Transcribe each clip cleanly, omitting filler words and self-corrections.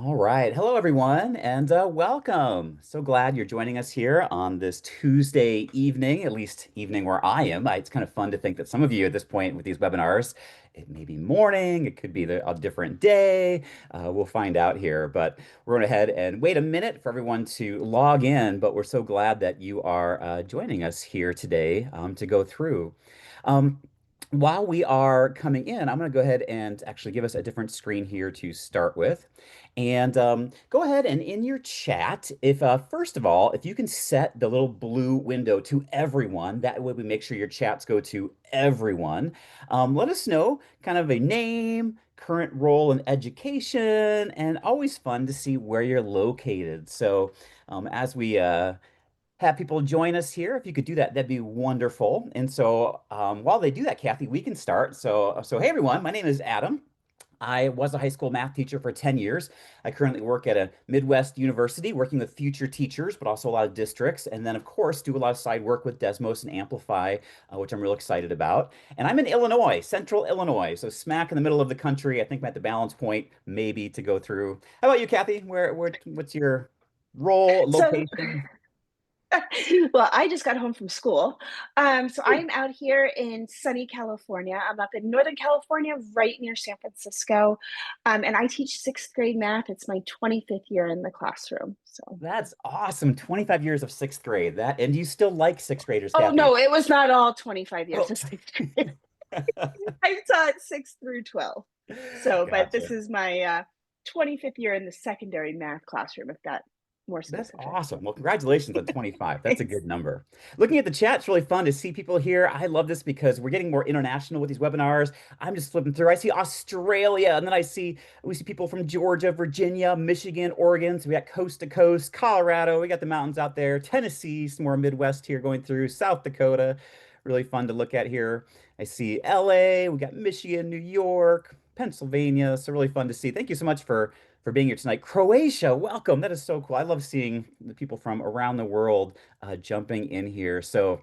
All right. Hello, everyone, and welcome. So glad you're joining us here on this Tuesday evening, at least evening where I am. It's kind of fun to think that some of you at this point with these webinars, it may be morning, it could be a different day. We'll find out here, but we're going ahead and wait a minute for everyone to log in. But we're so glad that you are joining us here today to go through. Um, while we are coming in, I'm going to go ahead and actually give us a different screen here to start with. And go ahead and in your chat, if first of all, if you can set the little blue window to everyone, that way we make sure your chats go to everyone. Let us know kind of a name, current role in education, and always fun to see where you're located. So as we have people join us here, if you could do that, that'd be wonderful. And so while they do that, Kathy, we can start. So hey everyone, my name is Adam. I was a high school math teacher for 10 years. I currently work at a Midwest university working with future teachers, but also a lot of districts. And then, of course, do a lot of side work with Desmos and Amplify, which I'm real excited about. And I'm in Illinois, central Illinois, so smack in the middle of the country. I think I'm at the balance point maybe to go through. How about you, Kathy? What's your role, So, location? well, I just got home from school. So I'm out here in sunny California. I'm up in Northern California, right near San Francisco. And I teach sixth grade math. It's my 25th year in the classroom. So, That's awesome. 25 years of sixth grade. And do you still like sixth graders, oh Kathy? no, it was not all 25 years Oh, of sixth grade. I taught 6 through 12. So, but this gotcha. is my 25th year in the secondary math classroom, if that more That's specific. awesome. Well, congratulations on 25. That's a Thanks. good number. Looking at the chat, it's really fun to see people here. I love this because we're getting more international with these webinars. I'm just flipping through. I see Australia, and then we see people from Georgia, Virginia, Michigan, Oregon. So we got coast to coast, Colorado. We got the mountains out there, Tennessee, some more Midwest here going through, South Dakota. Really fun to look at here. I see LA, we got Michigan, New York, Pennsylvania. So really fun to see. Thank you so much for being here tonight. Croatia, welcome. That is so cool. I love seeing the people from around the world jumping in here. So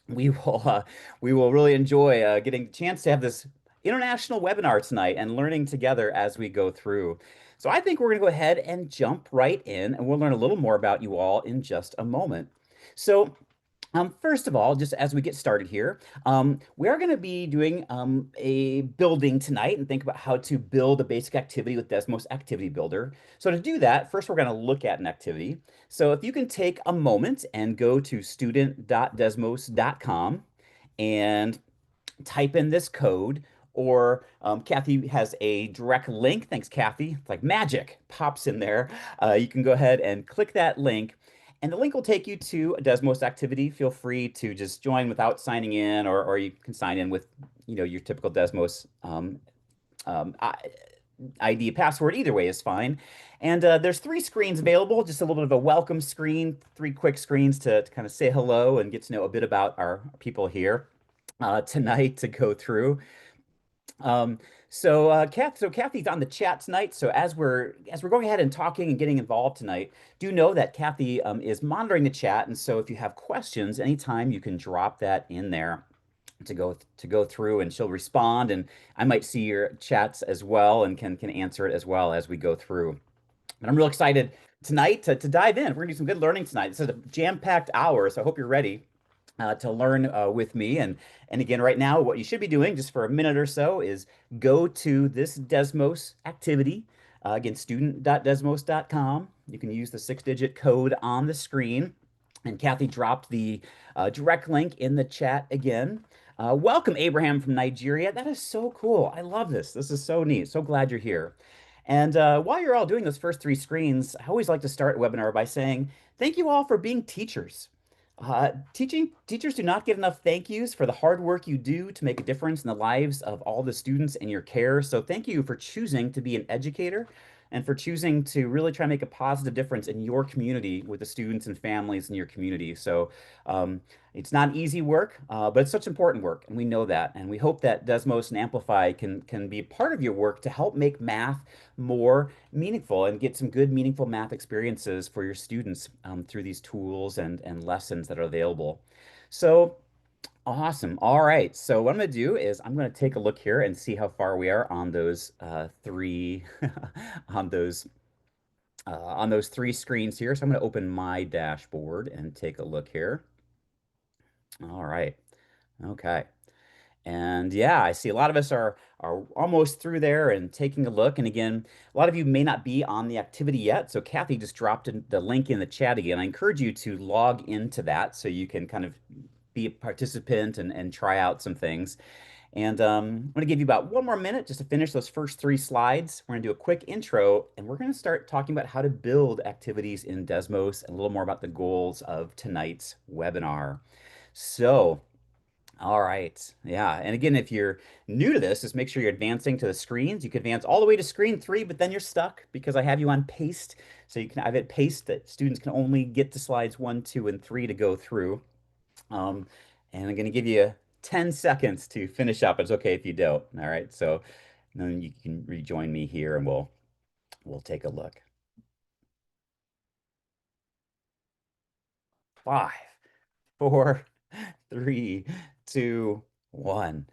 we will we will really enjoy getting a chance to have this international webinar tonight and learning together as we go through. So I think we're going to go ahead and jump right in, and we'll learn a little more about you all in just a moment. So first of all, just as we get started here, we are going to be doing a building tonight and think about how to build a basic activity with Desmos Activity Builder. So to do that, first we're going to look at an activity. So if you can take a moment and go to student.desmos.com and type in this code, or Kathy has a direct link. Thanks, Kathy. It's like magic pops in there. You can go ahead and click that link, and the link will take you to a Desmos activity. Feel free to just join without signing in, or you can sign in with your typical Desmos um, ID password. Either way is fine. And there's three screens available, just a little bit of a welcome screen, three quick screens to kind of say hello and get to know a bit about our people here tonight to go through. Um, so Kathy's on the chat tonight. So as we're going ahead and talking and getting involved tonight, do know that Kathy is monitoring the chat, and so if you have questions, anytime you can drop that in there to go through, and she'll respond, and I might see your chats as well and can answer it as well as we go through. But I'm real excited tonight to dive in. We're gonna do some good learning tonight. This is a jam-packed hour, so I hope you're ready to learn with me. And again, right now, what you should be doing just for a minute or so is go to this Desmos activity. Again, student.desmos.com. You can use the six-digit code on the screen. And Kathy dropped the direct link in the chat again. Welcome, Abraham from Nigeria. That is so cool. I love this. This is so neat. So glad you're here. And while you're all doing those first three screens, I always like to start a webinar by saying, thank you all for being teachers. Teachers do not get enough thank yous for the hard work you do to make a difference in the lives of all the students in your care. So thank you for choosing to be an educator and for choosing to really try to make a positive difference in your community with the students and families in your community. So it's not easy work, but it's such important work, and we know that. And we hope that Desmos and Amplify can be part of your work to help make math more meaningful and get some good, meaningful math experiences for your students through these tools and lessons that are available. So awesome. All right. So what I'm going to do is I'm going to take a look here and see how far we are on those three on those on those three screens here. So I'm going to open my dashboard and take a look here. All right. Okay. And yeah, I see a lot of us are almost through there and taking a look. And again, a lot of you may not be on the activity yet. So Kathy just dropped in the link in the chat again. I encourage you to log into that so you can kind of be a participant and try out some things. And I'm going to give you about one more minute just to finish those first three slides. We're going to do a quick intro and we're going to start talking about how to build activities in Desmos and a little more about the goals of tonight's webinar. So, all right. Yeah. And again, if you're new to this, just make sure you're advancing to the screens. You can advance all the way to screen 3, but then you're stuck because I have you on paste. So you can I've had paste that students can only get to slides 1, 2, and 3 to go through. Um, and I'm going to give you 10 seconds to finish up. It's okay if you don't. All right. So then you can rejoin me here and we'll take a look. 5, 4, 3, 2, 1.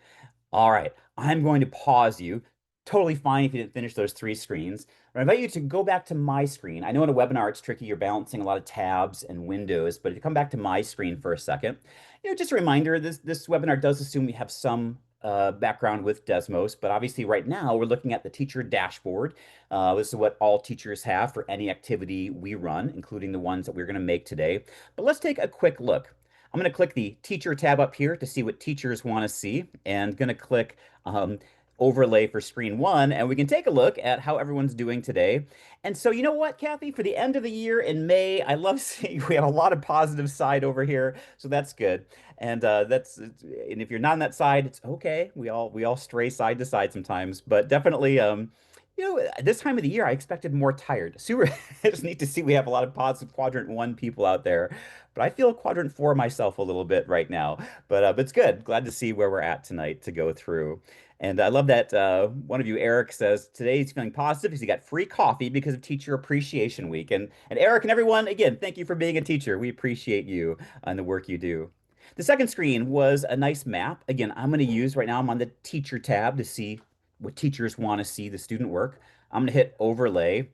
All right, I'm going to pause you. Totally fine if you didn't finish those three screens. But I invite you to go back to my screen. I know in a webinar it's tricky. You're balancing a lot of tabs and windows, but if you come back to my screen for a second, just a reminder, this webinar does assume we have some background with Desmos, but obviously right now we're looking at the teacher dashboard. This is what all teachers have for any activity we run, including the ones that we're going to make today. But let's take a quick look. I'm going to click the teacher tab up here to see what teachers want to see, and going to click overlay for screen 1, and we can take a look at how everyone's doing today. And so, you know what, Kathy, for the end of the year in May, I love seeing we have a lot of positive side over here, so that's good. And and if you're not on that side, it's okay. We all stray side to side sometimes, but definitely this time of the year, I expected more tired. Super, it's neat to see we have a lot of positive quadrant 1 people out there, but I feel quadrant 4 myself a little bit right now. But it's good. Glad to see where we're at tonight to go through. And I love that one of you, Eric, says today he's feeling positive because he got free coffee because of Teacher Appreciation Week. And Eric and everyone, again, thank you for being a teacher. We appreciate you and the work you do. The second screen was a nice map. Again, I'm going to use right now, I'm on the teacher tab to see what teachers want to see the student work. I'm going to hit overlay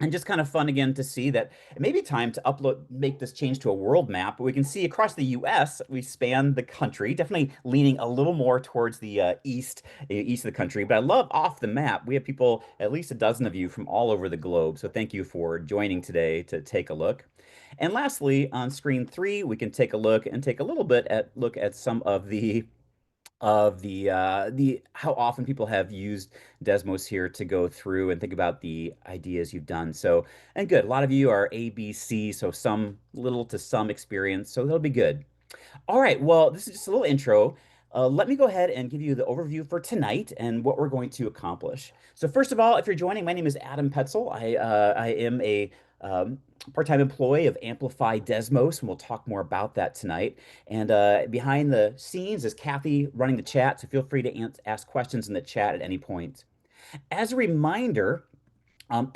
and just kind of fun again to see that it may be time to make this change to a world map. But we can see across the US, we span the country, definitely leaning a little more towards the east of the country. But I love off the map. We have people, at least a dozen of you from all over the globe. So thank you for joining today to take a look. And lastly, on screen 3, we can take a look and take a little bit look at some of the how often people have used Desmos here to go through and think about the ideas you've done. So, and good, a lot of you are ABC, so some little to some experience, so that'll be good. All right, well, this is just a little intro. Let me go ahead and give you the overview for tonight and what we're going to accomplish. So first of all, if you're joining, my name is Adam Petzel. I am a part-time employee of Amplify Desmos, and we'll talk more about that tonight. And behind the scenes is Kathy running the chat, so feel free to ask questions in the chat at any point. As a reminder, at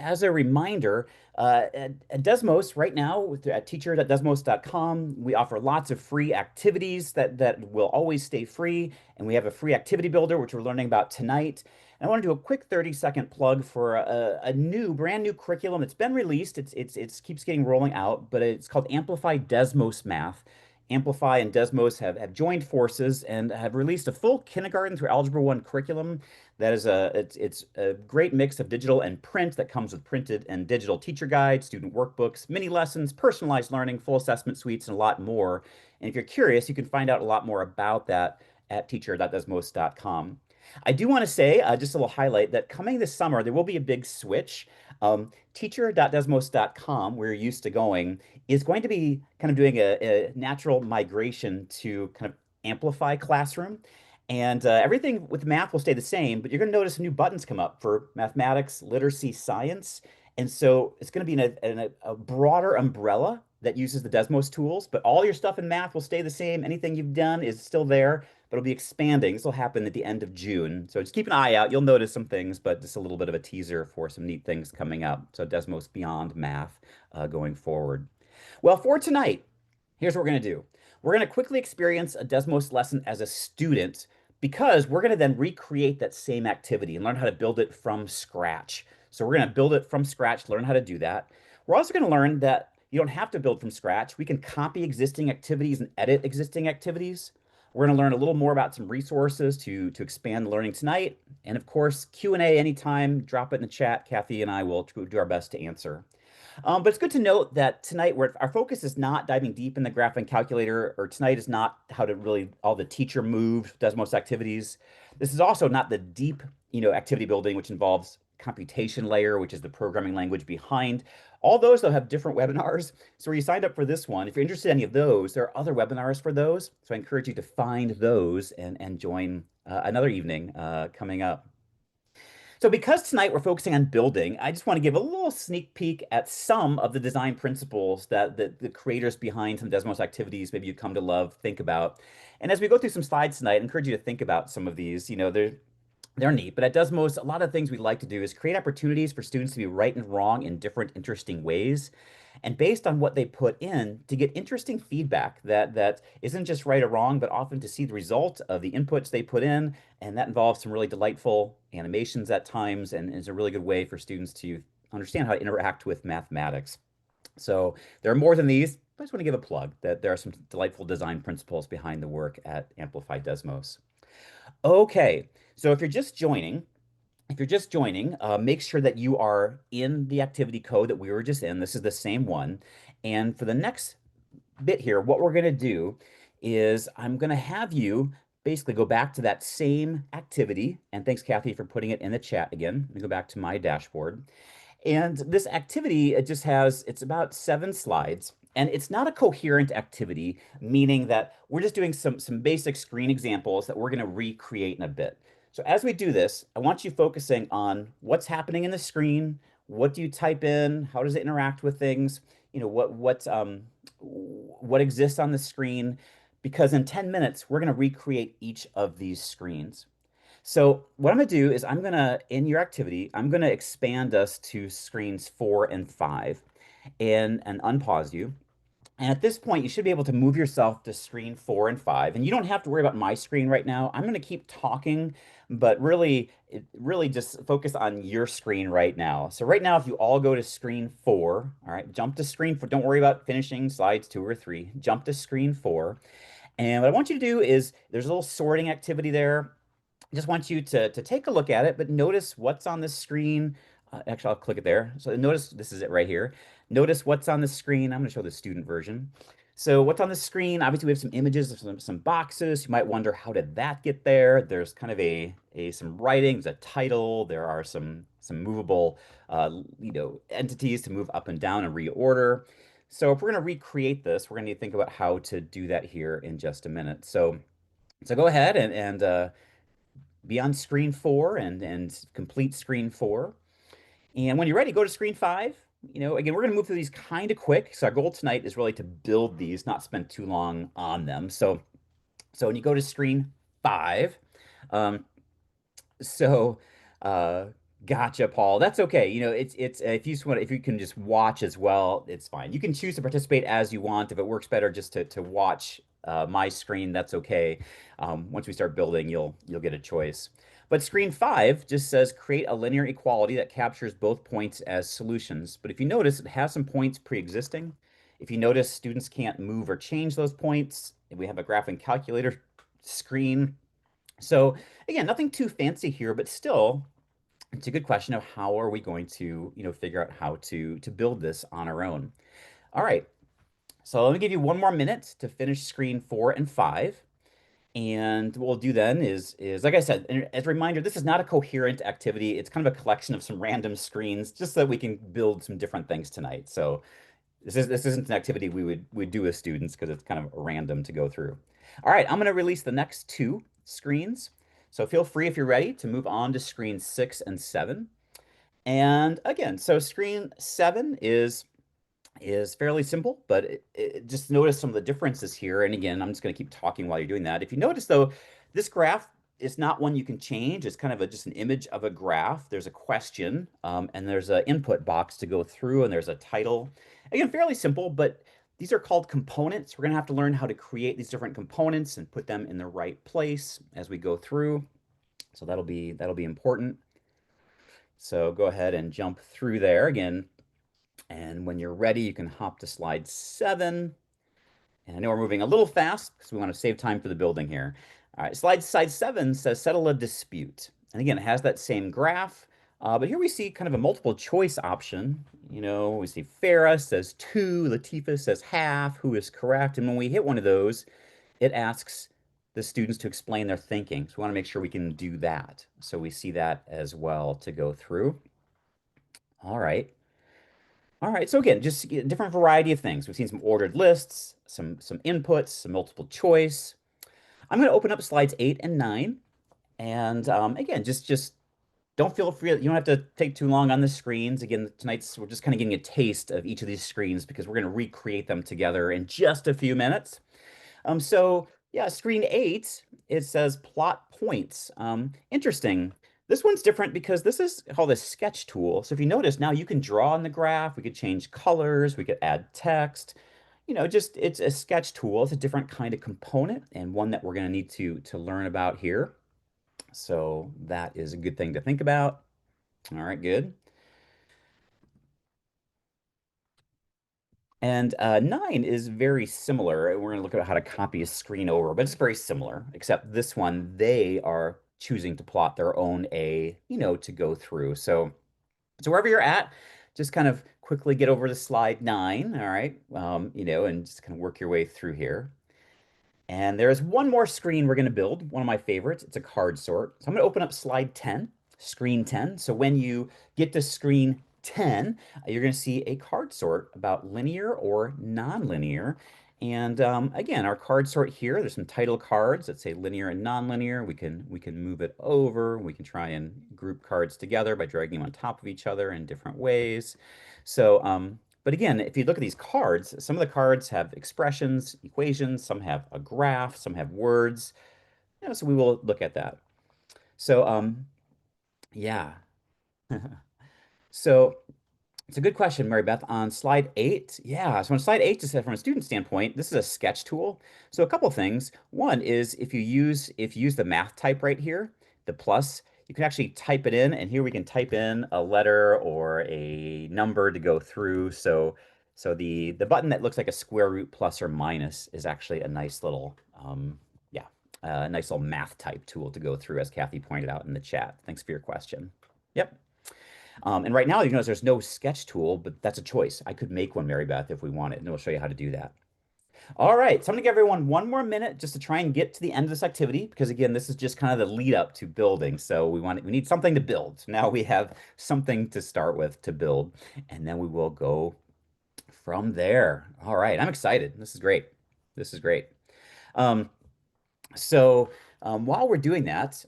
Desmos right now, at teacher.desmos.com, we offer lots of free activities that will always stay free. And we have a free activity builder, which we're learning about tonight. And I want to do a quick 30-second plug for a brand new curriculum that's been released. It's keeps getting rolling out, but it's called Amplify Desmos Math. Amplify and Desmos have joined forces and have released a full kindergarten through Algebra 1 curriculum that is it's a great mix of digital and print that comes with printed and digital teacher guides, student workbooks, mini lessons, personalized learning, full assessment suites, and a lot more. And if you're curious, you can find out a lot more about that at teacher.desmos.com. I do want to say, just a little highlight, that coming this summer, there will be a big switch. Teacher.desmos.com, where you're used to going, is going to be kind of doing a natural migration to kind of Amplify Classroom. And everything with math will stay the same, but you're going to notice new buttons come up for mathematics, literacy, science. And so it's going to be in a broader umbrella that uses the Desmos tools, but all your stuff in math will stay the same. Anything you've done is still there, but it'll be expanding. This will happen at the end of June. So just keep an eye out. You'll notice some things, but just a little bit of a teaser for some neat things coming up. So Desmos Beyond Math going forward. Well, for tonight, here's what we're going to do. We're going to quickly experience a Desmos lesson as a student because we're going to then recreate that same activity and learn how to build it from scratch. So we're going to build it from scratch, learn how to do that. We're also going to learn that you don't have to build from scratch. We can copy existing activities and edit existing activities. We're going to learn a little more about some resources to expand learning tonight. And of course, Q&A anytime, drop it in the chat. Kathy and I will do our best to answer. But it's good to note that tonight our focus is not diving deep in the graphing calculator, or tonight is not how to really all the teacher moves, does most activities. This is also not the deep, activity building, which involves computation layer, which is the programming language behind. All those, though, have different webinars. So where you signed up for this one, if you're interested in any of those, there are other webinars for those. So I encourage you to find those and join another evening coming up. So because tonight we're focusing on building, I just want to give a little sneak peek at some of the design principles that the creators behind some Desmos activities maybe you come to love, think about. And as we go through some slides tonight, I encourage you to think about some of these. They're neat, but at Desmos, a lot of things we like to do is create opportunities for students to be right and wrong in different interesting ways. And based on what they put in, to get interesting feedback that isn't just right or wrong, but often to see the result of the inputs they put in. And that involves some really delightful animations at times and is a really good way for students to understand how to interact with mathematics. So there are more than these, but I just want to give a plug that there are some delightful design principles behind the work at Amplify Desmos. Okay, so if you're just joining, make sure that you are in the activity code that we were just in. This is the same one. And for the next bit here, what we're going to do is I'm going to have you basically go back to that same activity. And thanks, Kathy, for putting it in the chat again. Let me go back to my dashboard. And this activity, it's about 7 slides. And it's not a coherent activity, meaning that we're just doing some basic screen examples that we're going to recreate in a bit. So as we do this, I want you focusing on what's happening in the screen. What do you type in? How does it interact with things? What exists on the screen? Because in 10 minutes, we're going to recreate each of these screens. So what I'm going to do is in your activity, I'm going to expand us to screens 4 and 5 and unpause you. And at this point, you should be able to move yourself to screen 4 and 5. And you don't have to worry about my screen right now. I'm going to keep talking, but really just focus on your screen right now. So right now, if you all go to screen 4, all right, jump to screen 4. Don't worry about finishing slides 2 or 3. Jump to screen 4. And what I want you to do is there's a little sorting activity there. I just want you to take a look at it, but notice what's on the screen. Actually, I'll click it there. So notice this is it right here. Notice what's on the screen. I'm going to show the student version. So what's on the screen? Obviously, we have some images of some boxes. You might wonder, how did that get there? There's kind of some writing, there's a title. There are some movable entities to move up and down and reorder. So if we're going to recreate this, we're going to need to think about how to do that here in just a minute. So go ahead and be on screen 4 and complete screen 4. And when you're ready, go to screen 5. Again, we're going to move through these kind of quick. So our goal tonight is really to build these, not spend too long on them. So when you go to screen 5, um, so gotcha, Paul. That's okay. It's if you can just watch as well, it's fine. You can choose to participate as you want. If it works better just to watch my screen, that's okay. Once we start building, you'll get a choice. But screen 5 just says create a linear equality that captures both points as solutions. But if you notice, it has some points pre-existing. If you notice, students can't move or change those points. We have a graphing calculator screen. So again, nothing too fancy here, but still, it's a good question of how are we going to, figure out how to build this on our own. All right. So let me give you one more minute to finish screen 4 and 5. And what we'll do then is like I said, and as a reminder, this is not a coherent activity. It's kind of a collection of some random screens just so that we can build some different things tonight. So this isn't an activity we do with students because it's kind of random to go through. All right, I'm going to release the next 2 screens. So feel free if you're ready to move on to screen 6 and 7. And again, so screen 7 is fairly simple, but just notice some of the differences here. And again, I'm just going to keep talking while you're doing that. If you notice, though, this graph is not one you can change. It's kind of just an image of a graph. There's a question, and there's an input box to go through, and there's a title. Again, fairly simple, but these are called components. We're going to have to learn how to create these different components and put them in the right place as we go through. So that'll be important. So go ahead and jump through there again. And when you're ready, you can hop to slide 7. And I know we're moving a little fast because we want to save time for the building here. All right, slide 7 says settle a dispute. And again, it has that same graph, but here we see kind of a multiple choice option. We see Farah says 2, Latifa says half, who is correct? And when we hit one of those, it asks the students to explain their thinking. So we want to make sure we can do that. So we see that as well to go through. All right. All right, so again, just a different variety of things. We've seen some ordered lists, some inputs, some multiple choice. I'm going to open up slides 8 and 9, and again, just don't feel free. You don't have to take too long on the screens. Again, tonight's we're just kind of getting a taste of each of these screens because we're going to recreate them together in just a few minutes. So yeah, screen 8, it says plot points. Interesting. This one's different because this is called a sketch tool. So if you notice now you can draw on the graph, we could change colors, we could add text. Just it's a sketch tool. It's a different kind of component and one that we're going to need to learn about here. So that is a good thing to think about. All right, good. And 9 is very similar. We're going to look at how to copy a screen over, but it's very similar, except this one, they are choosing to plot their own A, to go through. So wherever you're at, just kind of quickly get over to slide 9, all right? And just kind of work your way through here. And there's one more screen we're going to build, one of my favorites. It's a card sort. So I'm going to open up slide 10, screen 10. So when you get to screen 10, you're going to see a card sort about linear or nonlinear. And again, our card sort here, there's some title cards that say linear and nonlinear. We can move it over. We can try and group cards together by dragging them on top of each other in different ways. So but again, if you look at these cards, some of the cards have expressions, equations, some have a graph, some have words. So we will look at that. So yeah. So it's a good question, Mary Beth. On slide 8, yeah. So on slide 8, just from a student standpoint, this is a sketch tool. So a couple things. One is if you use the math type right here, the plus, you can actually type it in, and here we can type in a letter or a number to go through. So the button that looks like a square root plus or minus is actually a nice little yeah, a nice little math type tool to go through, as Kathy pointed out in the chat. Thanks for your question. Yep. And right now, you notice there's no sketch tool, but that's a choice. I could make one, Mary Beth, if we wanted, and we'll show you how to do that. All right, so I'm gonna give everyone one more minute just to try and get to the end of this activity, because again, this is just kind of the lead up to building. So we need something to build. So now we have something to start with to build, and then we will go from there. All right, I'm excited. This is great. This is great. Um, while we're doing that,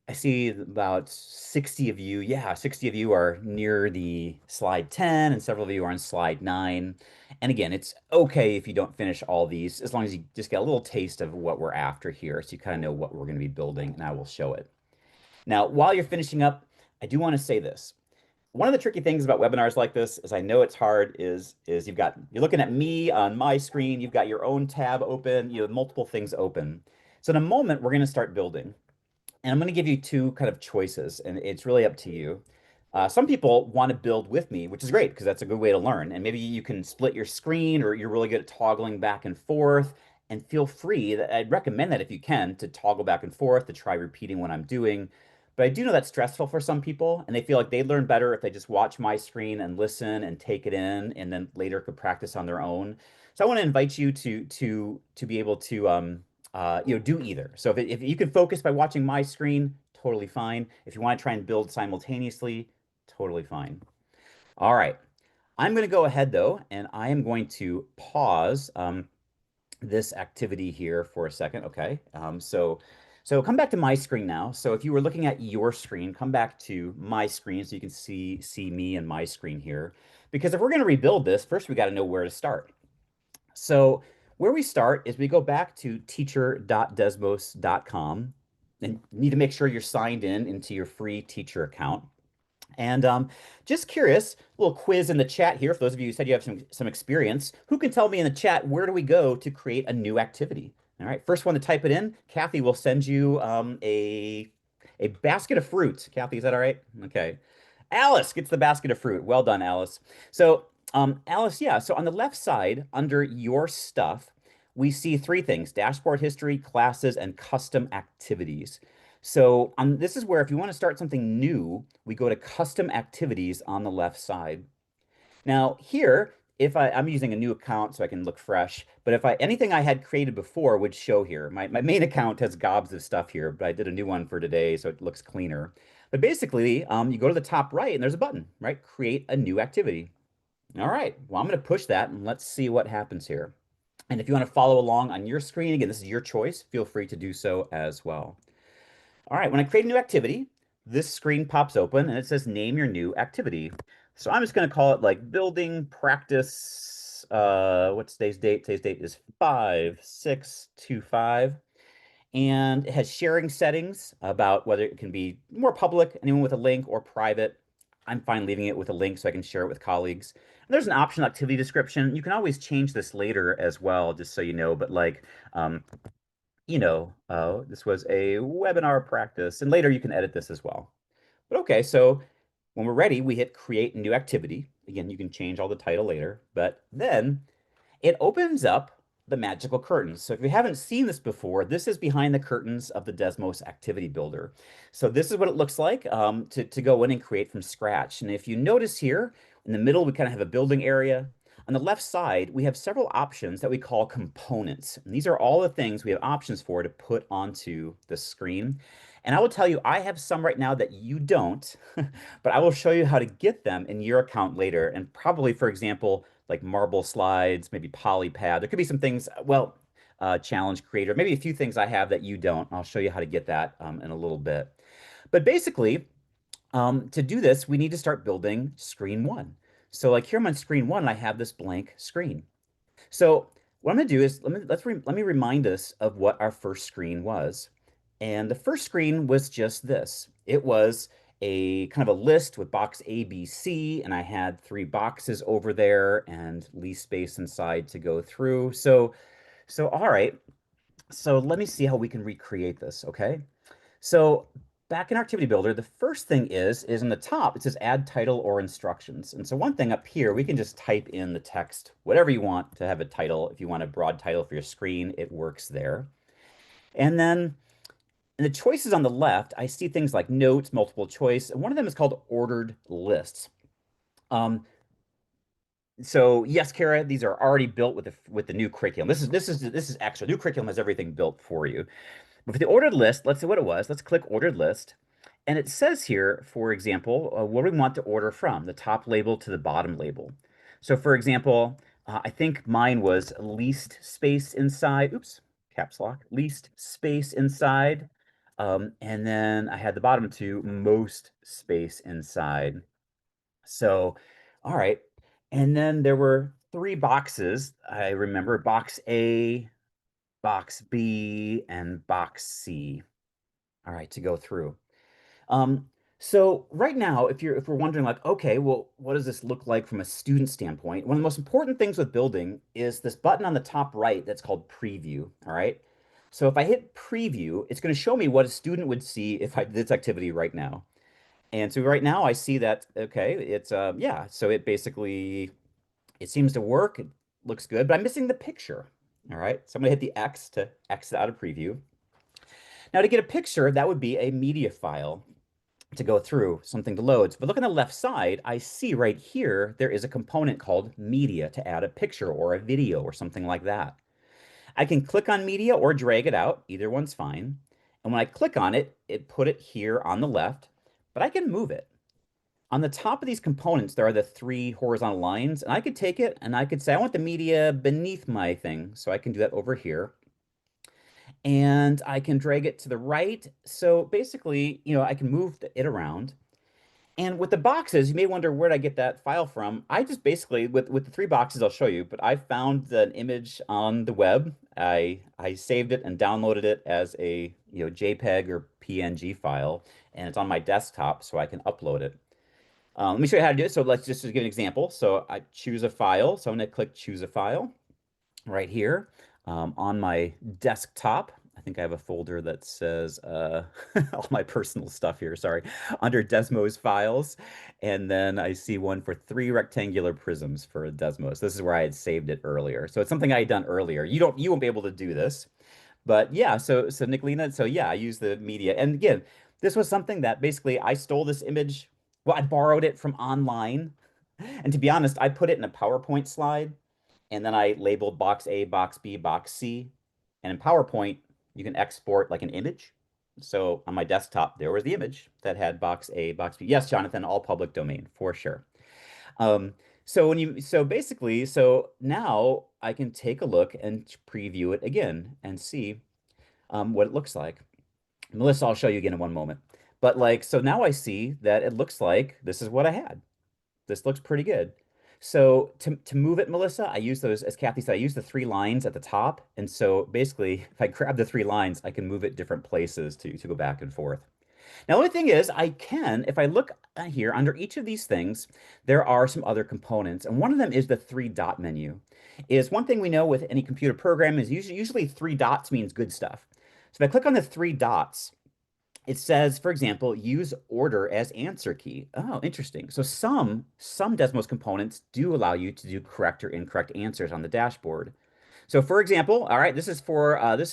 I see about 60 of you. Yeah, 60 of you are near the slide 10, and several of you are on slide 9. And again, it's okay if you don't finish all these, as long as you just get a little taste of what we're after here, so you kind of know what we're going to be building, and I will show it. Now, while you're finishing up, I do want to say this. One of the tricky things about webinars like this is I know it's hard is you're looking at me on my screen, you've got your own tab open, you have multiple things open. So in a moment, we're going to start building. And I'm going to give you two kind of choices, and it's really up to you. Some people want to build with me, which is great because that's a good way to learn. And maybe you can split your screen, or you're really good at toggling back and forth. And feel free, I'd recommend that if you can, to toggle back and forth, to try repeating what I'm doing. But I do know that's stressful for some people, and they feel like they learn better if they just watch my screen and listen and take it in, and then later could practice on their own. So I want to invite you to be able to do either. So if you can focus by watching my screen, totally fine. If you want to try and build simultaneously, totally fine. All right. I'm going to go ahead though, and I am going to pause this activity here for a second. Okay. So come back to my screen now. So if you were looking at your screen, come back to my screen so you can see me and my screen here. Because if we're going to rebuild this, first we got to know where to start. So where we start is we go back to teacher.desmos.com, and you need to make sure you're signed in into your free teacher account. And just curious, a little quiz in the chat here. For those of you who said you have some experience, who can tell me in the chat, where do we go to create a new activity? All right, first one to type it in, Kathy will send you A basket of fruit. Kathy, is that all right? Okay. Alice gets the basket of fruit. Well done, Alice. So, Alice, yeah. So on the left side, under your stuff, we see three things: dashboard history, classes, and custom activities. So this is where if you want to start something new, we go to custom activities on the left side. Now here, if I'm using a new account so I can look fresh, but if anything I had created before would show here. My main account has gobs of stuff here, but I did a new one for today so it looks cleaner. But basically, you go to the top right and there's a button, right? Create a new activity. All right, well, I'm going to push that and let's see what happens here. And if you want to follow along on your screen, again, this is your choice. Feel free to do so as well. All right, when I create a new activity, this screen pops open and it says name your new activity. So I'm just going to call it like building practice. What's today's date? Today's date is 5/6/25. And it has sharing settings about whether it can be more public, anyone with a link, or private. I'm fine leaving it with a link so I can share it with colleagues. And there's an optional activity description. You can always change this later as well, just so you know, but like um, this was a webinar practice, and later you can edit this as well. But okay, so when we're ready, we hit create new activity. Again, you can change all the title later, but then it opens up the magical curtains. So if you haven't seen this before, this is behind the curtains of the Desmos Activity Builder. So this is what it looks like to go in and create from scratch. And if you notice here, in the middle, we kind of have a building area. On the left side, we have several options that we call components. And these are all the things we have options for to put onto the screen. And I will tell you, I have some right now that you don't, but I will show you how to get them in your account later. And probably, for example, like marble slides, maybe polypad. There could be some things, well, challenge creator, maybe a few things I have that you don't. I'll show you how to get that in a little bit. But basically, to do this, we need to start building screen one. So like here I'm on screen one, I have this blank screen. So what I'm going to do is let me remind us of what our first screen was. And the first screen was just this. It was a kind of a list with box A, B, C, and I had three boxes over there and least space inside to go through. So all right. So let me see how we can recreate this, okay? So back in our Activity Builder, the first thing is in the top, it says add title or instructions. And so one thing up here, we can just type in the text, whatever you want to have a title. If you want a broad title for your screen, it works there. And then in the choices on the left, I see things like notes, multiple choice. And one of them is called ordered lists. Um, so yes, Kara, these are already built with the new curriculum. This is extra. New curriculum has everything built for you. But for the ordered list, let's see what it was. Let's click ordered list. And it says here, for example, what do we want to order from, the top label to the bottom label. So for example, I think mine was least space inside. Oops, caps lock. Least space inside. And then I had the bottom two, most space inside. So, all right. And then there were three boxes. I remember box A, box B, and box C. All right, to go through. Um, so right now, if we're wondering like, okay, well, what does this look like from a student standpoint? One of the most important things with building is this button on the top right that's called preview. All right. So if I hit preview, it's going to show me what a student would see if I did this activity right now. And so right now I see that, okay, it's yeah, so it basically it seems to work. It looks good, but I'm missing the picture. All right. So I'm gonna hit the X to exit out of preview. Now to get a picture, that would be a media file to go through, something to load. But look on the left side, I see right here, there is a component called media to add a picture or a video or something like that. I can click on media or drag it out. Either one's fine. And when I click on it, it put it here on the left, but I can move it. On the top of these components, there are the three horizontal lines, and I could take it and I could say, I want the media beneath my thing. So I can do that over here. And I can drag it to the right. So basically, I can move it around. And with the boxes, you may wonder where did I get that file from? I just basically, with the three boxes I'll show you, but I found an image on the web. I saved it and downloaded it as a JPEG or PNG file, and it's on my desktop, so I can upload it. Let me show you how to do it. So let's just give an example. So I choose a file. So I'm going to click choose a file right here on my desktop. I think I have a folder that says all my personal stuff here, sorry, under Desmos files. And then I see one for 3 rectangular prisms for Desmos. This is where I had saved it earlier. So it's something I had done earlier. You won't be able to do this. But yeah, so Nicolina, so yeah, I use the media. And again, this was something that basically I stole this image. Well, I borrowed it from online. And to be honest, I put it in a PowerPoint slide and then I labeled box A, box B, box C. And in PowerPoint, you can export like an image. So on my desktop, there was the image that had box A, box B. Yes, Jonathan, all public domain for sure. Um, so basically, so now I can take a look and preview it again and see what it looks like. Melissa, I'll show you again in one moment. But like, so now I see that it looks like this is what I had. This looks pretty good. So to move it, Melissa, I use those, as Kathy said, I use the 3 lines at the top. And so basically, if I grab the 3 lines, I can move it different places to go back and forth. Now, the only thing is, I can, if I look here under each of these things, there are some other components. And one of them is the 3 dot menu. Is one thing we know with any computer program is usually 3 dots means good stuff. So if I click on the 3 dots, it says, for example, use order as answer key. Oh, interesting. So some Desmos components do allow you to do correct or incorrect answers on the dashboard. So for example, all right, this is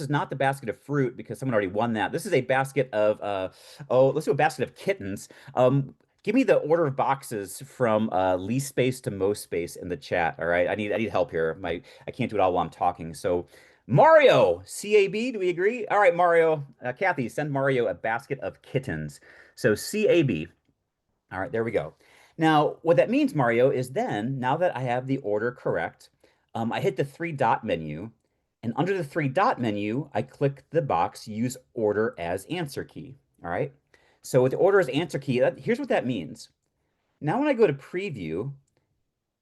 not the basket of fruit because someone already won that. This is a basket of oh, let's do a basket of kittens. Give me the order of boxes from least space to most space in the chat. All right, I need help here. I can't do it all while I'm talking. So Mario, CAB, do we agree? All right, Mario, Kathy, send Mario a basket of kittens. So CAB. All right, there we go. Now, what that means, Mario, is then now that I have the order correct, I hit the 3 dot menu, and under the 3 dot menu, I click the box use order as answer key. All right. So with the order as answer key, here's what that means. Now, when I go to preview,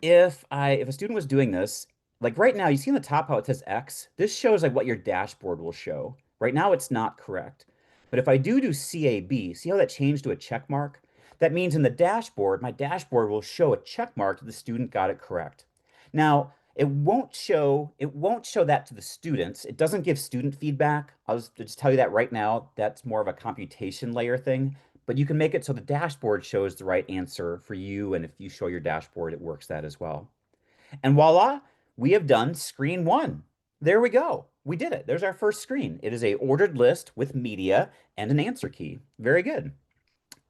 if a student was doing this, like right now, you see in the top how it says X? This shows like what your dashboard will show. Right now, it's not correct. But if I do CAB, see how that changed to a check mark? That means in the dashboard, my dashboard will show a check mark that the student got it correct. Now, it won't show that to the students. It doesn't give student feedback. I'll just tell you that right now. That's more of a computation layer thing. But you can make it so the dashboard shows the right answer for you. And if you show your dashboard, it works that as well. And voila, we have done screen 1. There we go. We did it. There's our first screen. It is a ordered list with media and an answer key. Very good.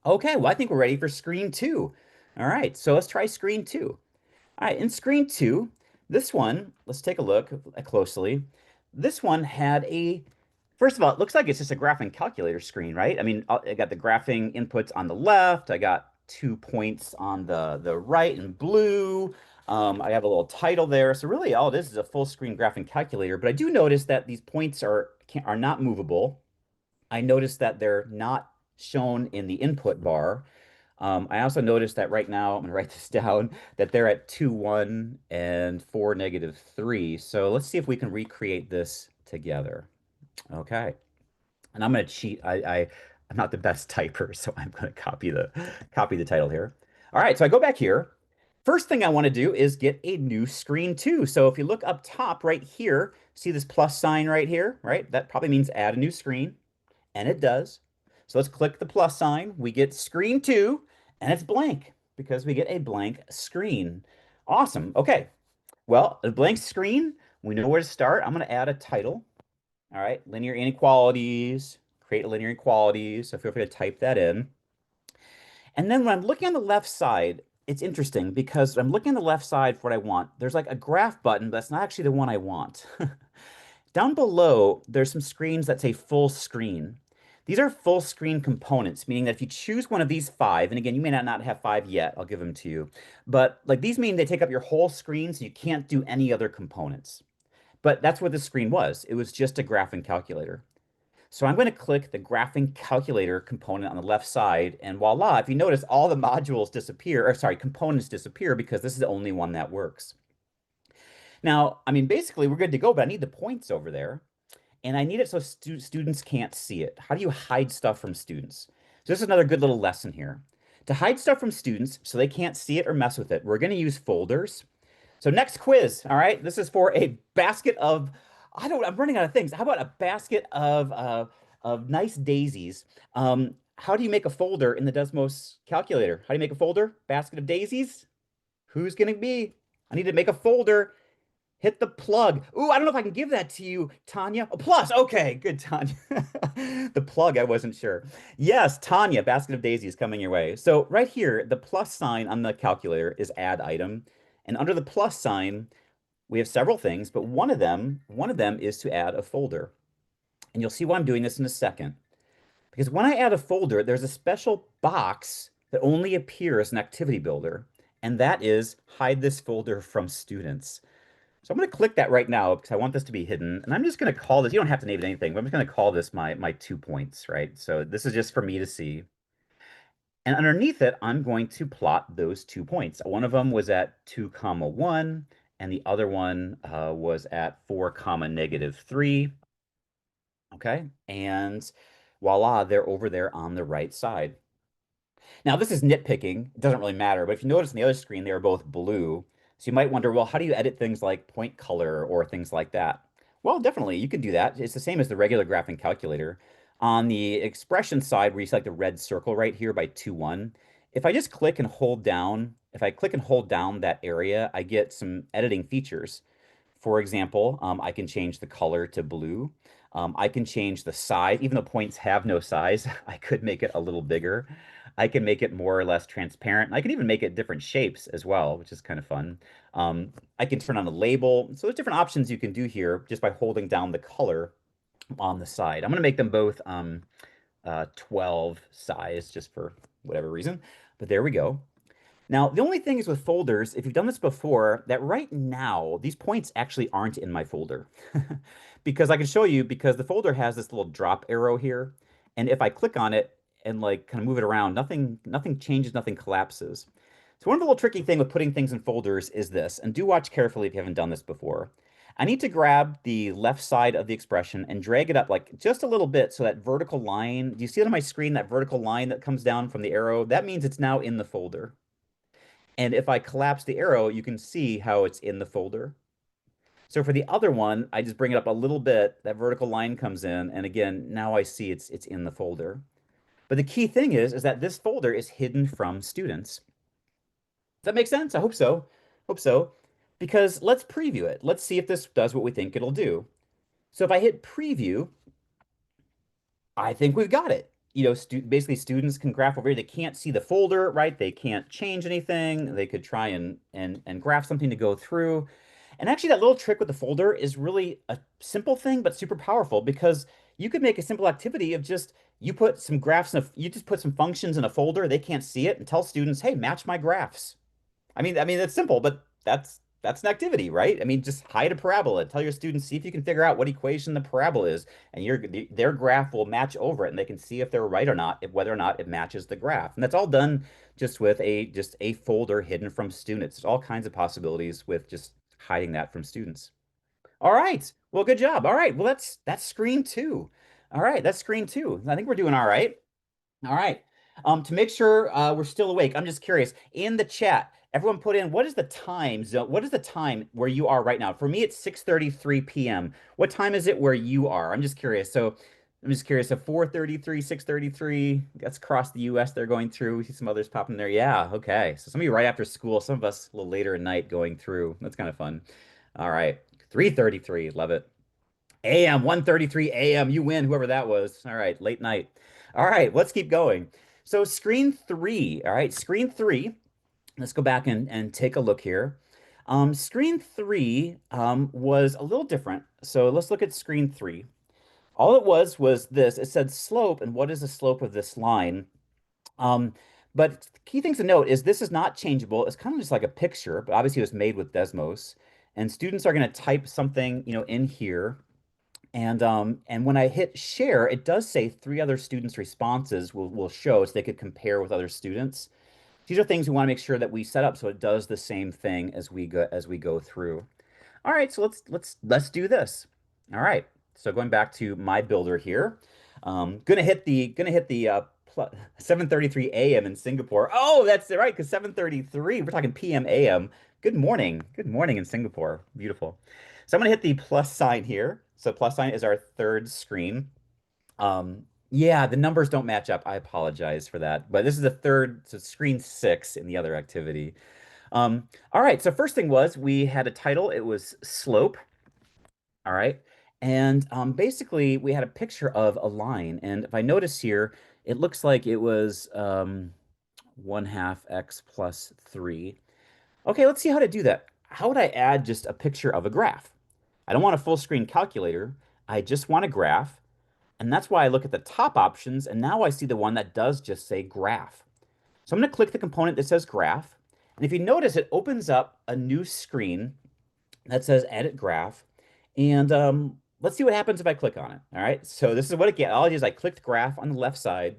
Okay, well, I think we're ready for screen 2. All right, so let's try screen 2. All right, in screen 2, this one, let's take a look closely. This one had first of all, it looks like it's just a graphing calculator screen, right? I mean, I got the graphing inputs on the left. I got 2 points on the right in blue. I have a little title there. So really all it is a full screen graphing calculator. But I do notice that these points are not movable. I noticed that they're not shown in the input bar. I also noticed that right now, I'm going to write this down, that they're at 2, 1, and 4, -3. So let's see if we can recreate this together. Okay. And I'm going to cheat. I'm not the best typer, so I'm going to copy the title here. All right, so I go back here. First thing I want to do is get a new screen too. So if you look up top right here, see this plus sign right here, right? That probably means add a new screen, and it does. So let's click the plus sign. We get screen 2, and it's blank because we get a blank screen. Awesome. Okay. Well, a blank screen, we know where to start. I'm going to add a title. All right, linear inequalities, create a linear inequalities. So feel free to type that in. And then when I'm looking on the left side, it's interesting because I'm looking on the left side for what I want. There's like a graph button, but that's not actually the one I want. Down below, there's some screens that say full screen. These are full screen components, meaning that if you choose one of these 5, and again, you may not have 5 yet, I'll give them to you, but like these mean they take up your whole screen, so you can't do any other components. But that's what the screen was. It was just a graphing calculator. So I'm going to click the graphing calculator component on the left side, and voila, if you notice, all the modules disappear, or sorry, components disappear because this is the only one that works. Now, I mean, basically, we're good to go, but I need the points over there, and I need it so students can't see it. How do you hide stuff from students? So this is another good little lesson here. To hide stuff from students so they can't see it or mess with it, we're going to use folders. So next quiz, all right? This is for a basket of I'm running out of things. How about a basket of nice daisies? How do you make a folder in the Desmos calculator? How do you make a folder? Basket of daisies? Who's gonna be? I need to make a folder. Hit the plug. Ooh, I don't know if I can give that to you, Tanya. Oh, plus. Okay, good, Tanya. The plug, I wasn't sure. Yes, Tanya, basket of daisies coming your way. So right here, the plus sign on the calculator is add item. And under the plus sign, we have several things, but one of them is to add a folder. And you'll see why I'm doing this in a second. Because when I add a folder, there's a special box that only appears in Activity Builder, and that is hide this folder from students. So I'm going to click that right now because I want this to be hidden. And I'm just going to call this, you don't have to name it anything, but I'm just going to call this my 2 points, right? So this is just for me to see. And underneath it, I'm going to plot those 2 points. One of them was at 2 comma 1, and the other one was at 4 comma -3. Okay. And voila, they're over there on the right side. Now, this is nitpicking. It doesn't really matter. But if you notice on the other screen, they are both blue. So you might wonder, well, how do you edit things like point color or things like that? Well, definitely, you can do that. It's the same as the regular graphing calculator. On the expression side, where you select the red circle right here by 2, 1, if I just click and hold down, if I click and hold down that area, I get some editing features. For example, I can change the color to blue. I can change the size, even though points have no size, I could make it a little bigger. I can make it more or less transparent. I can even make it different shapes as well, which is kind of fun. I can turn on a label. So there's different options you can do here just by holding down the color on the side. I'm going to make them both 12 size just for whatever reason. But there we go. Now, the only thing is with folders, if you've done this before, that right now, these points actually aren't in my folder. Because I can show you, because the folder has this little drop arrow here. And if I click on it and like kind of move it around, nothing changes, nothing collapses. So one of the little tricky thing with putting things in folders is this, and do watch carefully if you haven't done this before. I need to grab the left side of the expression and drag it up like just a little bit so that vertical line, do you see it on my screen, that vertical line that comes down from the arrow? That means it's now in the folder. And if I collapse the arrow, you can see how it's in the folder. So for the other one, I just bring it up a little bit, that vertical line comes in, and again, now I see it's in the folder. But the key thing is that this folder is hidden from students. Does that make sense? I hope so. Hope so. Because let's preview it. Let's see if this does what we think it'll do. So if I hit preview, I think we've got it. Basically students can graph over here. They can't see the folder, right? They can't change anything. They could try and graph something to go through. And actually, that little trick with the folder is really a simple thing, but super powerful because you could make a simple activity of just you put some graphs in you just put some functions in a folder. They can't see it, and tell students, "Hey, match my graphs." I mean, it's simple, but that's an activity, right? I mean, just hide a parabola. Tell your students, see if you can figure out what equation the parabola is, and their graph will match over it, and they can see if they're right or not, whether or not it matches the graph. And that's all done just with a folder hidden from students. There's all kinds of possibilities with just hiding that from students. All right. Well, good job. All right. Well, that's screen two. All right, that's screen two. I think we're doing all right. All right. To make sure we're still awake, I'm just curious. In the chat, everyone put in what is the time zone? What is the time where you are right now? For me, it's 6:33 p.m. What time is it where you are? I'm just curious. So I'm just curious. So 4:33, 6:33, that's across the US they're going through. We see some others popping there. Yeah, okay. So some of you right after school, some of us a little later at night going through. That's kind of fun. All right. 3:33, love it. AM, 1:33 AM. You win, whoever that was. All right, late night. All right, let's keep going. So screen three. All right, screen three. Let's go back and take a look here. Screen three was a little different. So let's look at screen three. All it was this. It said slope, and what is the slope of this line? Um, but key things to note is this is not changeable. It's kind of just like a picture, but obviously it was made with Desmos. And students are going to type something, in here. And when I hit share, it does say 3 other students' responses will show so they could compare with other students. These are things we want to make sure that we set up so it does the same thing as we go through. All right, so let's do this. All right. So going back to my builder here, gonna hit the 7:33 a.m. in Singapore. Oh, that's right, because 7:33, we're talking p.m. a.m. Good morning. Good morning in Singapore. Beautiful. So I'm gonna hit the plus sign here. So plus sign is our third screen. Yeah, the numbers don't match up. I apologize for that. But this is the third, so screen 6 in the other activity. All right, so first thing was we had a title. It was slope. All right. And basically we had a picture of a line. And if I notice here, it looks like it was 1/2 x plus 3. Okay, let's see how to do that. How would I add just a picture of a graph? I don't want a full screen calculator. I just want a graph. And that's why I look at the top options. And now I see the one that does just say graph. So I'm going to click the component that says graph. And if you notice, it opens up a new screen that says edit graph. And let's see what happens if I click on it. All right. So this is what it gets. All I did is I clicked graph on the left side.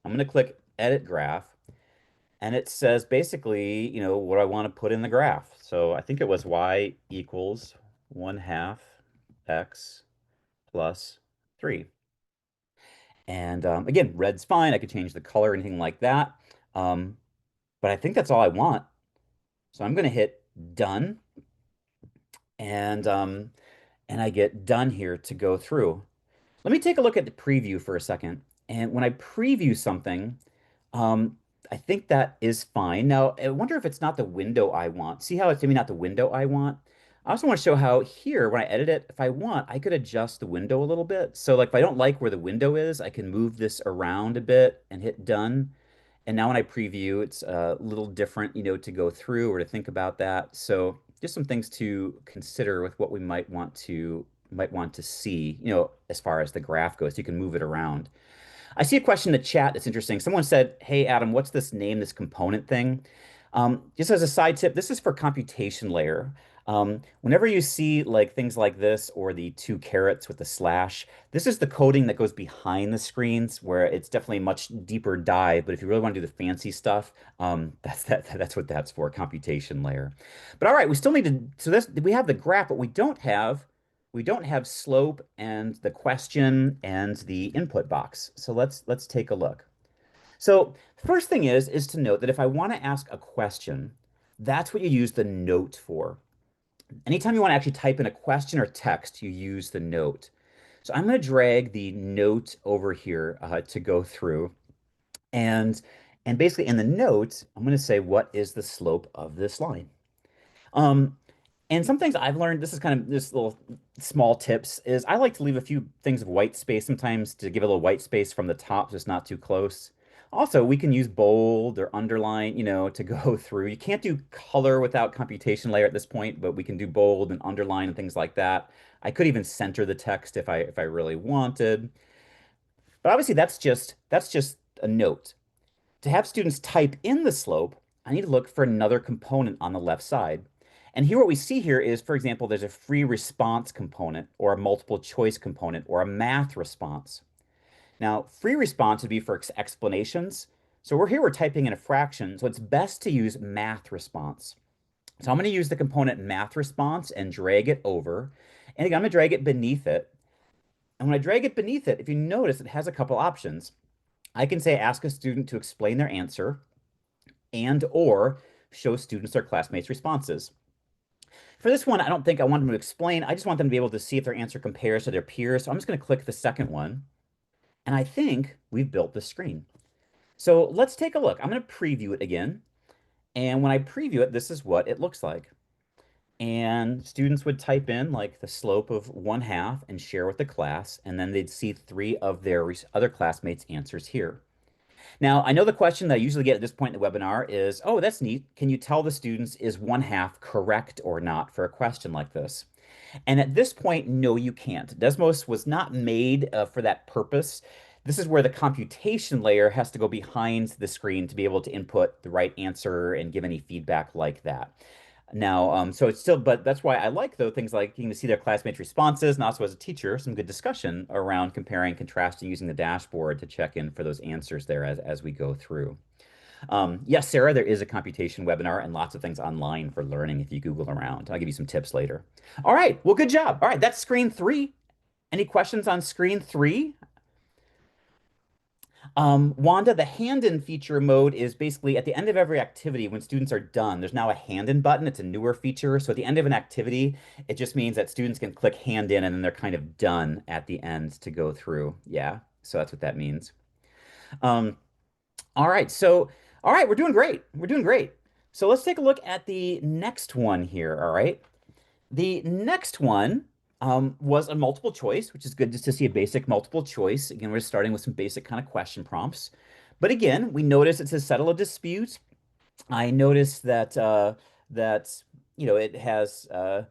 I'm going to click edit graph. And it says basically, what I want to put in the graph. So I think it was y equals 1/2 x plus 3. And again, red's fine. I could change the color, anything like that. Um, but I think that's all I want. So I'm going to hit done. And and I get done here to go through. Let me take a look at the preview for a second. And when I preview something, um, I think that is fine. Now, I wonder if it's not the window I want. See how it's maybe not the window I want? I also want to show how here, when I edit it, if I want, I could adjust the window a little bit. So like if I don't like where the window is, I can move this around a bit and hit done. And now when I preview, it's a little different, to go through or to think about that. So just some things to consider with what we might want to see, as far as the graph goes. You can move it around. I see a question in the chat that's interesting. Someone said, "Hey Adam, what's this name, this component thing?" Just as a side tip, this is for computation layer. Whenever you see like things like this or the two carets with the slash, this is the coding that goes behind the screens where it's definitely a much deeper dive. But if you really want to do the fancy stuff, that's what that's for, computation layer. But all right, we still need to, so this we have the graph, but we don't have slope and the question and the input box. So let's take a look. So first thing is to note that if I want to ask a question, that's what you use the note for. Anytime you want to actually type in a question or text, you use the note. So I'm going to drag the note over here to go through. And basically in the note, I'm going to say, what is the slope of this line? Um, and some things I've learned, this is kind of this little small tips, is I like to leave a few things of white space sometimes to give a little white space from the top, just not too close. Also, we can use bold or underline, to go through. You can't do color without computation layer at this point, but we can do bold and underline and things like that. I could even center the text if I really wanted. But obviously that's just a note. To have students type in the slope, I need to look for another component on the left side. And here what we see here is, for example, there's a free response component or a multiple choice component or a math response. Now, free response would be for explanations. So we're typing in a fraction, so it's best to use math response. So I'm going to use the component math response and drag it over. And again, I'm going to drag it beneath it. And when I drag it beneath it, if you notice, it has a couple options. I can say ask a student to explain their answer and or show students their classmates' responses. For this one, I don't think I want them to explain. I just want them to be able to see if their answer compares to their peers. So I'm just going to click the second one. And I think we've built the screen. So let's take a look. I'm going to preview it again. And when I preview it, this is what it looks like. And students would type in like the slope of 1/2 and share with the class. And then they'd see 3 of their other classmates' answers here. Now, I know the question that I usually get at this point in the webinar is, oh, that's neat. Can you tell the students is 1/2 correct or not for a question like this? And at this point, no, you can't. Desmos was not made for that purpose. This is where the computation layer has to go behind the screen to be able to input the right answer and give any feedback like that. Now, so it's still, but that's why I like though things like getting to see their classmates' responses, and also as a teacher, some good discussion around comparing, contrasting, using the dashboard to check in for those answers there as we go through. Yes, Sarah, there is a computation webinar and lots of things online for learning if you Google around. I'll give you some tips later. All right, well, good job. All right, that's screen 3. Any questions on screen 3? Wanda, the hand-in feature mode is basically at the end of every activity when students are done, there's now a hand-in button. It's a newer feature. So at the end of an activity, it just means that students can click hand in and then they're kind of done at the end to go through. Yeah. So that's what that means. Um, all right. All right, we're doing great. We're doing great. So let's take a look at the next one here. All right. The next one was a multiple choice, which is good just to see a basic multiple choice. Again, we're starting with some basic kind of question prompts. But again, we notice it says settle a dispute. I noticed that it has Farah,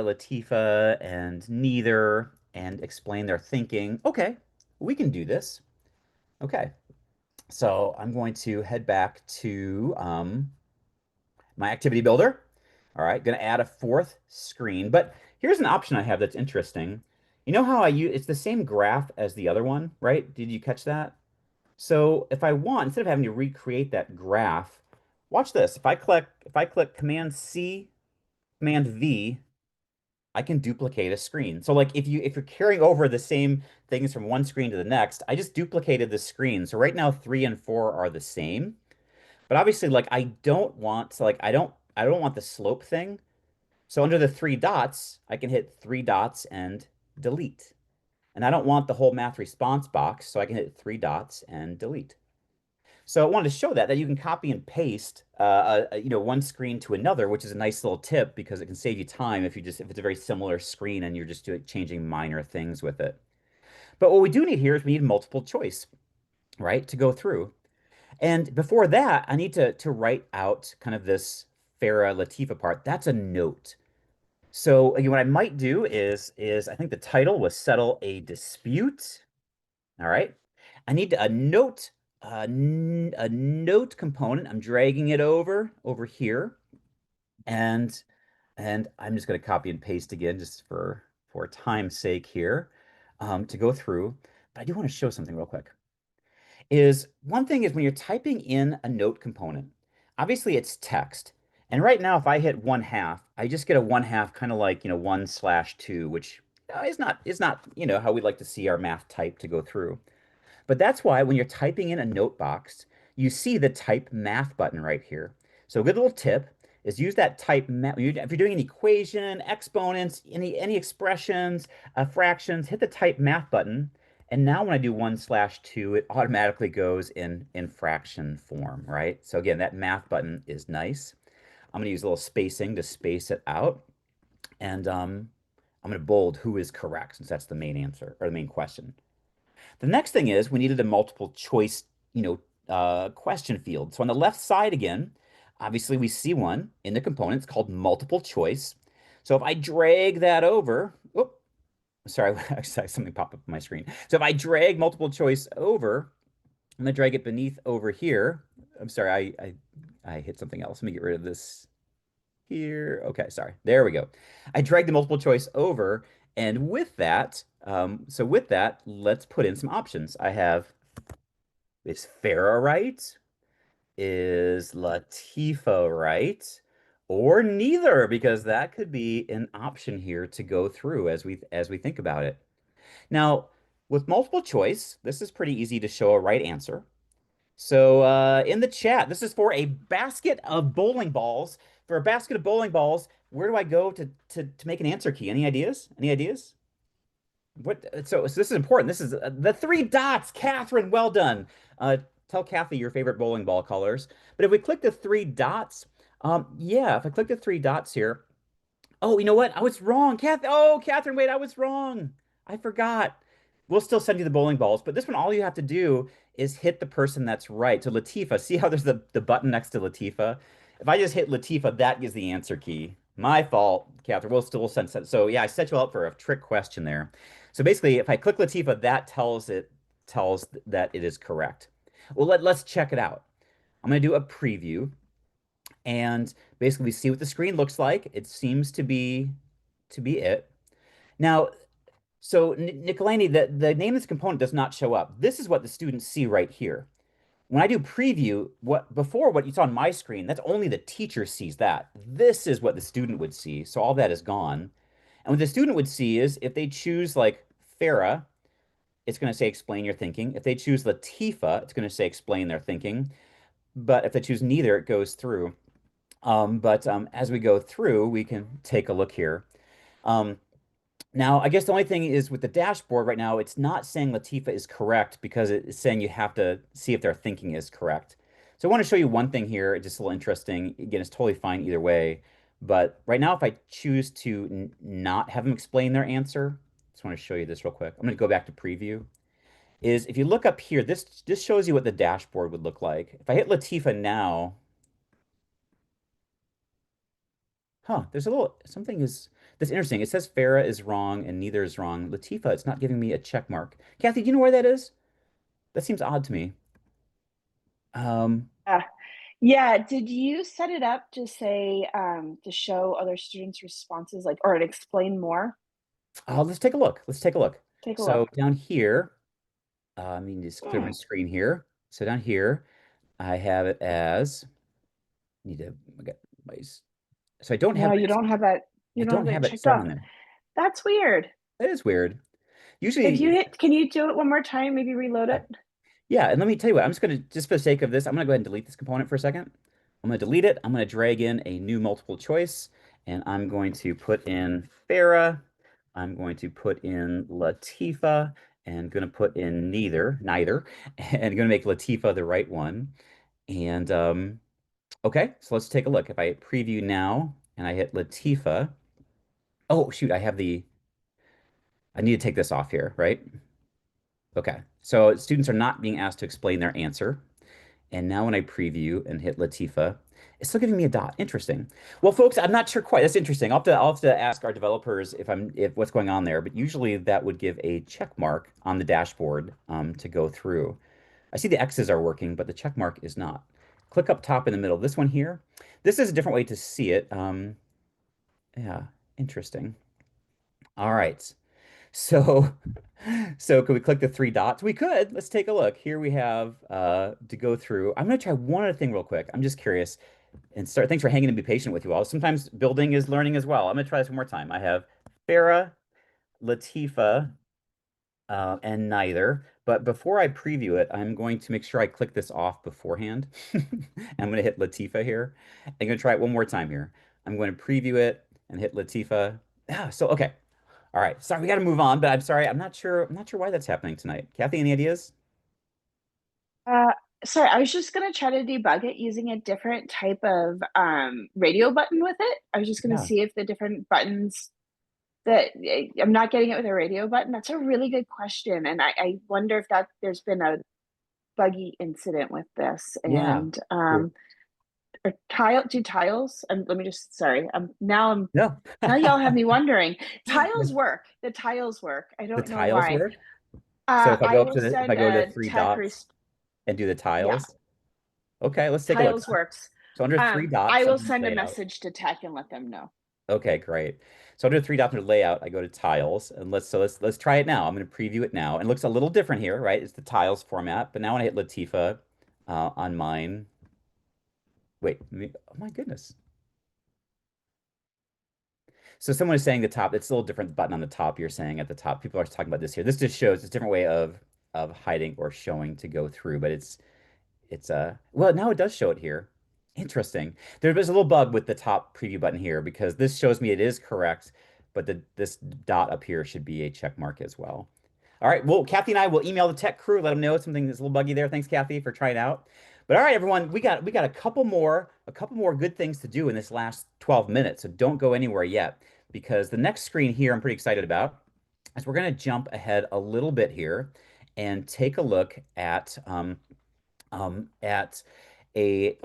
Latifa, and neither, and explain their thinking. Okay, we can do this. Okay, so I'm going to head back to my activity builder. All right, going to add a fourth screen. But here's an option I have that's interesting. You know how I use it's the same graph as the other one, right? Did you catch that? So if I want, instead of having to recreate that graph, watch this. If I click Command C, Command V, I can duplicate a screen. So like if you're carrying over the same things from one screen to the next, I just duplicated the screen. So right now 3 and 4 are the same. But obviously, like I don't want the slope thing. So under the three dots, I can hit three dots and delete. And I don't want the whole math response box, so I can hit three dots and delete. So I wanted to show that you can copy and paste one screen to another, which is a nice little tip because it can save you time if it's a very similar screen and you're just changing minor things with it. But what we do need here is we need multiple choice, right, to go through. And before that, I need to write out kind of this Farah Latifa part. That's a note. So again, what I might do is I think the title was settle a dispute. All right. I need a note, a note component. I'm dragging it over here, and I'm just going to copy and paste again just for time's sake here, to go through. But I do want to show something real quick. Is one thing is when you're typing in a note component, obviously it's text. And right now, if I hit 1/2, I just get a 1/2 kind of like, 1/2, which is not, how we like to see our math type to go through. But that's why when you're typing in a note box, you see the type math button right here. So a good little tip is use that type math. If you're doing an equation, exponents, any expressions, fractions, hit the type math button. And now when I do 1/2, it automatically goes in fraction form, right? So again, that math button is nice. I'm going to use a little spacing to space it out. And I'm going to bold who is correct since that's the main answer or the main question. The next thing is we needed a multiple choice, question field. So on the left side again, obviously we see one in the components called multiple choice. So if I drag that over, oh, sorry, I saw something pop up on my screen. So if I drag multiple choice over, I'm gonna drag it beneath over here. I'm sorry, I hit something else. Let me get rid of this here. Okay, sorry. There we go. I dragged the multiple choice over, and with that, let's put in some options. I have is Farah right? Is Latifa right? Or neither, because that could be an option here to go through as we think about it. Now, with multiple choice, this is pretty easy to show a right answer. So in the chat, this is for a basket of bowling balls. For a basket of bowling balls, where do I go to make an answer key? Any ideas? Any ideas? So this is important. This is the three dots. Catherine, well done. Tell Kathy your favorite bowling ball colors. But if we click the three dots, yeah, if I click the three dots here, oh, you know what? I was wrong. Catherine, wait, I was wrong. I forgot. We'll still send you the bowling balls, but this one, all you have to do is hit the person that's right. So Latifa, see how there's the button next to Latifa? If I just hit Latifa, that gives the answer key. My fault, Catherine. We'll send. So yeah, I set you up for a trick question there. So basically, if I click Latifa, that tells that it is correct. Well, let's check it out. I'm going to do a preview and basically see what the screen looks like. It seems to be it. Now, so Nicolini, the name of this component does not show up. This is what the students see right here. When I do preview, what you saw on my screen, that's only the teacher sees that. This is what the student would see. So all that is gone. And what the student would see is if they choose like Farah, it's going to say explain your thinking. If they choose Latifa, it's going to say explain their thinking. But if they choose neither, it goes through. But as we go through, we can take a look here. Um, Now, I guess the only thing is with the dashboard right now, it's not saying Latifa is correct because it's saying you have to see if their thinking is correct. So I want to show you one thing here. It's just a little interesting. Again, it's totally fine either way. But right now, if I choose to n not have them explain their answer, just want to show you this real quick. I'm going to go back to preview. Is if you look up here, this shows you what the dashboard would look like. If I hit Latifa now, huh, there's a little something is that's interesting. It says Farah is wrong and neither is wrong. Latifa, it's not giving me a check mark. Kathy, do you know where that is? That seems odd to me. Um, Uh, yeah, did you set it up to say to show other students' responses, like, or to explain more? let's take a look. Let's take a look. Take a So look. down here, I mean, just clear my screen here. So down here, I have it as need to I got my so I don't have No, you don't have that. I You don't don't have that have it checked set off. on there. That's weird. That is weird. If you Usually, hit, can you do it one more time? Maybe reload yeah, it. yeah, and let me tell you what, I'm just gonna, just for the sake of this, I'm gonna go ahead and delete this component for a second. I'm gonna delete it. I'm gonna drag in a new multiple choice, and I'm going to put in Farah. I'm going to put in Latifa, and gonna put in neither, and gonna make Latifa the right one. And okay, so let's take a look. If I hit preview now and I hit Latifa, oh shoot, I need to take this off here, right? Okay, so students are not being asked to explain their answer. And now when I preview and hit Latifa, it's still giving me a dot. Interesting. Well, folks, I'm not sure quite. That's interesting. I'll have to ask our developers if what's going on there. But usually that would give a check mark on the dashboard to go through. I see the X's are working, but the check mark is not. Click up top in the middle. This one here. This is a different way to see it. Yeah, interesting. All right. So, so could we click the three dots? We could. Let's take a look. Here we have to go through. I'm going to try one other thing real quick. I'm just curious and start. Thanks for hanging and be patient with you all. Sometimes building is learning as well. I'm going to try this one more time. I have Farah, Latifa, and neither. But before I preview it, I'm going to make sure I click this off beforehand. I'm going to hit Latifa here. I'm going to try it one more time here. I'm going to preview it and hit Latifa. So okay. All right. Sorry, we got to move on, but I'm sorry. I'm not sure why that's happening tonight. Kathy, any ideas? Uh, sorry, I was just gonna try to debug it using a different type of radio button with it. I was just gonna Yeah. see if the different buttons that I'm not getting it with a radio button. That's a really good question, and I wonder if that there's been a buggy incident with this. Yeah. And Cool. or tile do tiles. Let me just sorry. No. Now y'all have me wondering. Tiles work. The tiles work. I The don't know tiles why. work. So if I I go up will to if I send go to a three tech dots and do the yeah, tiles, okay, let's take a look. tiles works. So under three I dots, will under send a layout. message to tech and let them know. Okay, great. So under three dots under layout, I go to tiles and let's try it now. I'm going to preview it now. And it looks a little different here, right? It's the tiles format. But now when I hit Latifa on mine, wait, oh my goodness. So someone is saying the top, it's a little different button on the top you're saying at the top. People are talking about this here. This just shows it's a different way of hiding or showing to go through, but it's well, now it does show it here. Interesting. There's a little bug with the top preview button here because this shows me it is correct, but this dot up here should be a check mark as well. All right. Well, Kathy and I will email the tech crew, let them know something that's a little buggy there. Thanks, Kathy, for trying out. But all right, everyone, we got a couple more good things to do in this last 12 minutes. So don't go anywhere yet because the next screen here I'm pretty excited about is we're going to jump ahead a little bit here and take a look at I'm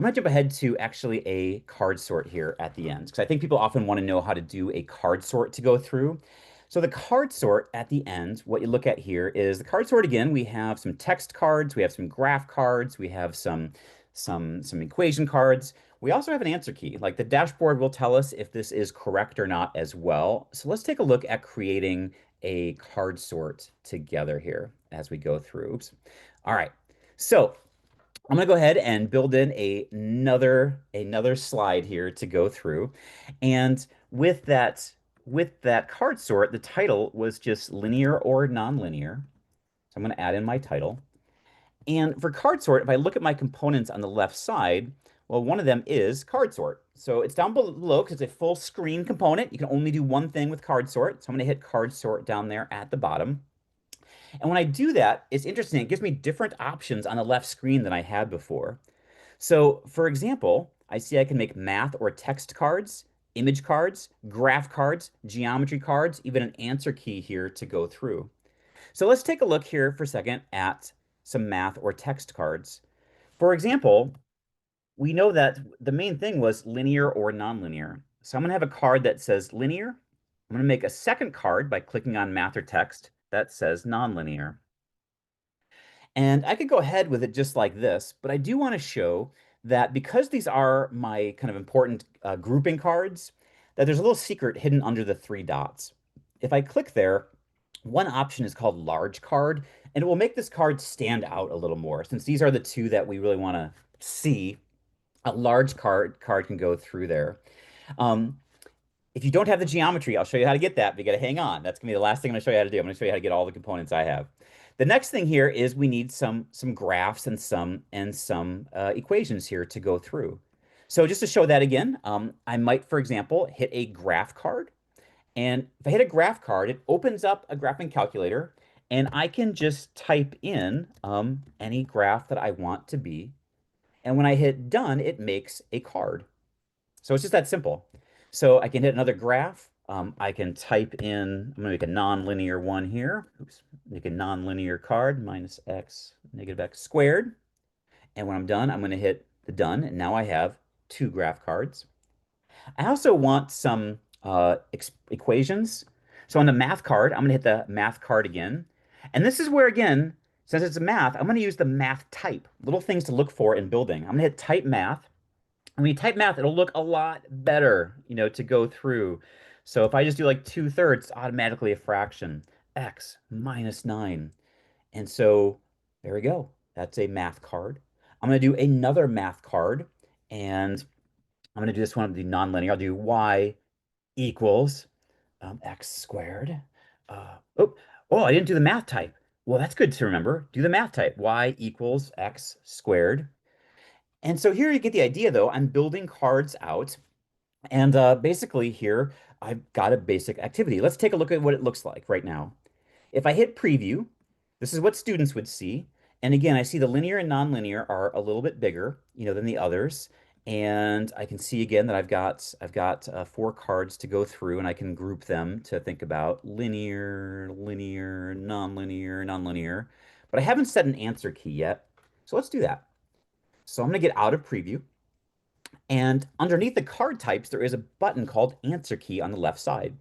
going to jump ahead to actually a card sort here at the end because I think people often want to know how to do a card sort to go through. So the card sort at the end, what you look at here is the card sort again. We have some text cards, we have some graph cards, we have some equation cards. We also have an answer key. Like the dashboard will tell us if this is correct or not as well. So let's take a look at creating a card sort together here as we go through. Oops. All right. So I'm gonna go ahead and build in another slide here to go through. And with that card sort, the title was just linear or nonlinear. So I'm going to add in my title. And for card sort, if I look at my components on the left side, well, one of them is card sort. So it's down below because it's a full screen component. You can only do one thing with card sort. So I'm going to hit card sort down there at the bottom. And when I do that, it's interesting. It gives me different options on the left screen than I had before. So for example, I see I can make math or text cards, image cards, graph cards, geometry cards, even an answer key here to go through. So let's take a look here for a second at some math or text cards. For example, we know that the main thing was linear or nonlinear. So I'm going to have a card that says linear. I'm going to make a second card by clicking on math or text that says nonlinear. And I could go ahead with it just like this, but I do want to show that because these are my kind of important grouping cards, that there's a little secret hidden under the three dots. If I click there, one option is called large card, and it will make this card stand out a little more. Since these are the two that we really want to see, a large card can go through there. Um, if you don't have the geometry, I'll show you how to get that, but you got to hang on. That's going to be the last thing I'm going to show you how to do. I'm going to show you how to get all the components I have. The next thing here is we need some graphs and some equations here to go through. So just to show that again, I might, for example, hit a graph card. And if I hit a graph card, it opens up a graphing calculator, and I can just type in any graph that I want to be. And when I hit done, it makes a card. So it's just that simple. So I can hit another graph. I can type in, I'm going to make a nonlinear one here. Oops, make a nonlinear card, minus x, negative x squared. And when I'm done, I'm going to hit the done. And now I have two graph cards. I also want some equations. So on the math card, I'm going to hit the math card again. And this is where, again, since it's a math, I'm going to use the math type, little things to look for in building. I'm going to hit type math. When you type math, it'll look a lot better, to go through. So if I just do like 2/3, it's automatically a fraction, x minus 9. And so there we go. That's a math card. I'm going to do another math card, and I'm going to do this one, the nonlinear. I'll do y equals x squared. Oh, oh, I didn't do the math type. Well, that's good to remember. Do the math type. Y equals x squared. And so here you get the idea, though. I'm building cards out. And basically here, I've got a basic activity. Let's take a look at what it looks like right now. If I hit preview, this is what students would see. And again, I see the linear and nonlinear are a little bit bigger, than the others. And I can see again that I've got 4 cards to go through, and I can group them to think about linear, linear, nonlinear, nonlinear. But I haven't set an answer key yet. So let's do that. So I'm going to get out of preview. And underneath the card types, there is a button called answer key on the left side.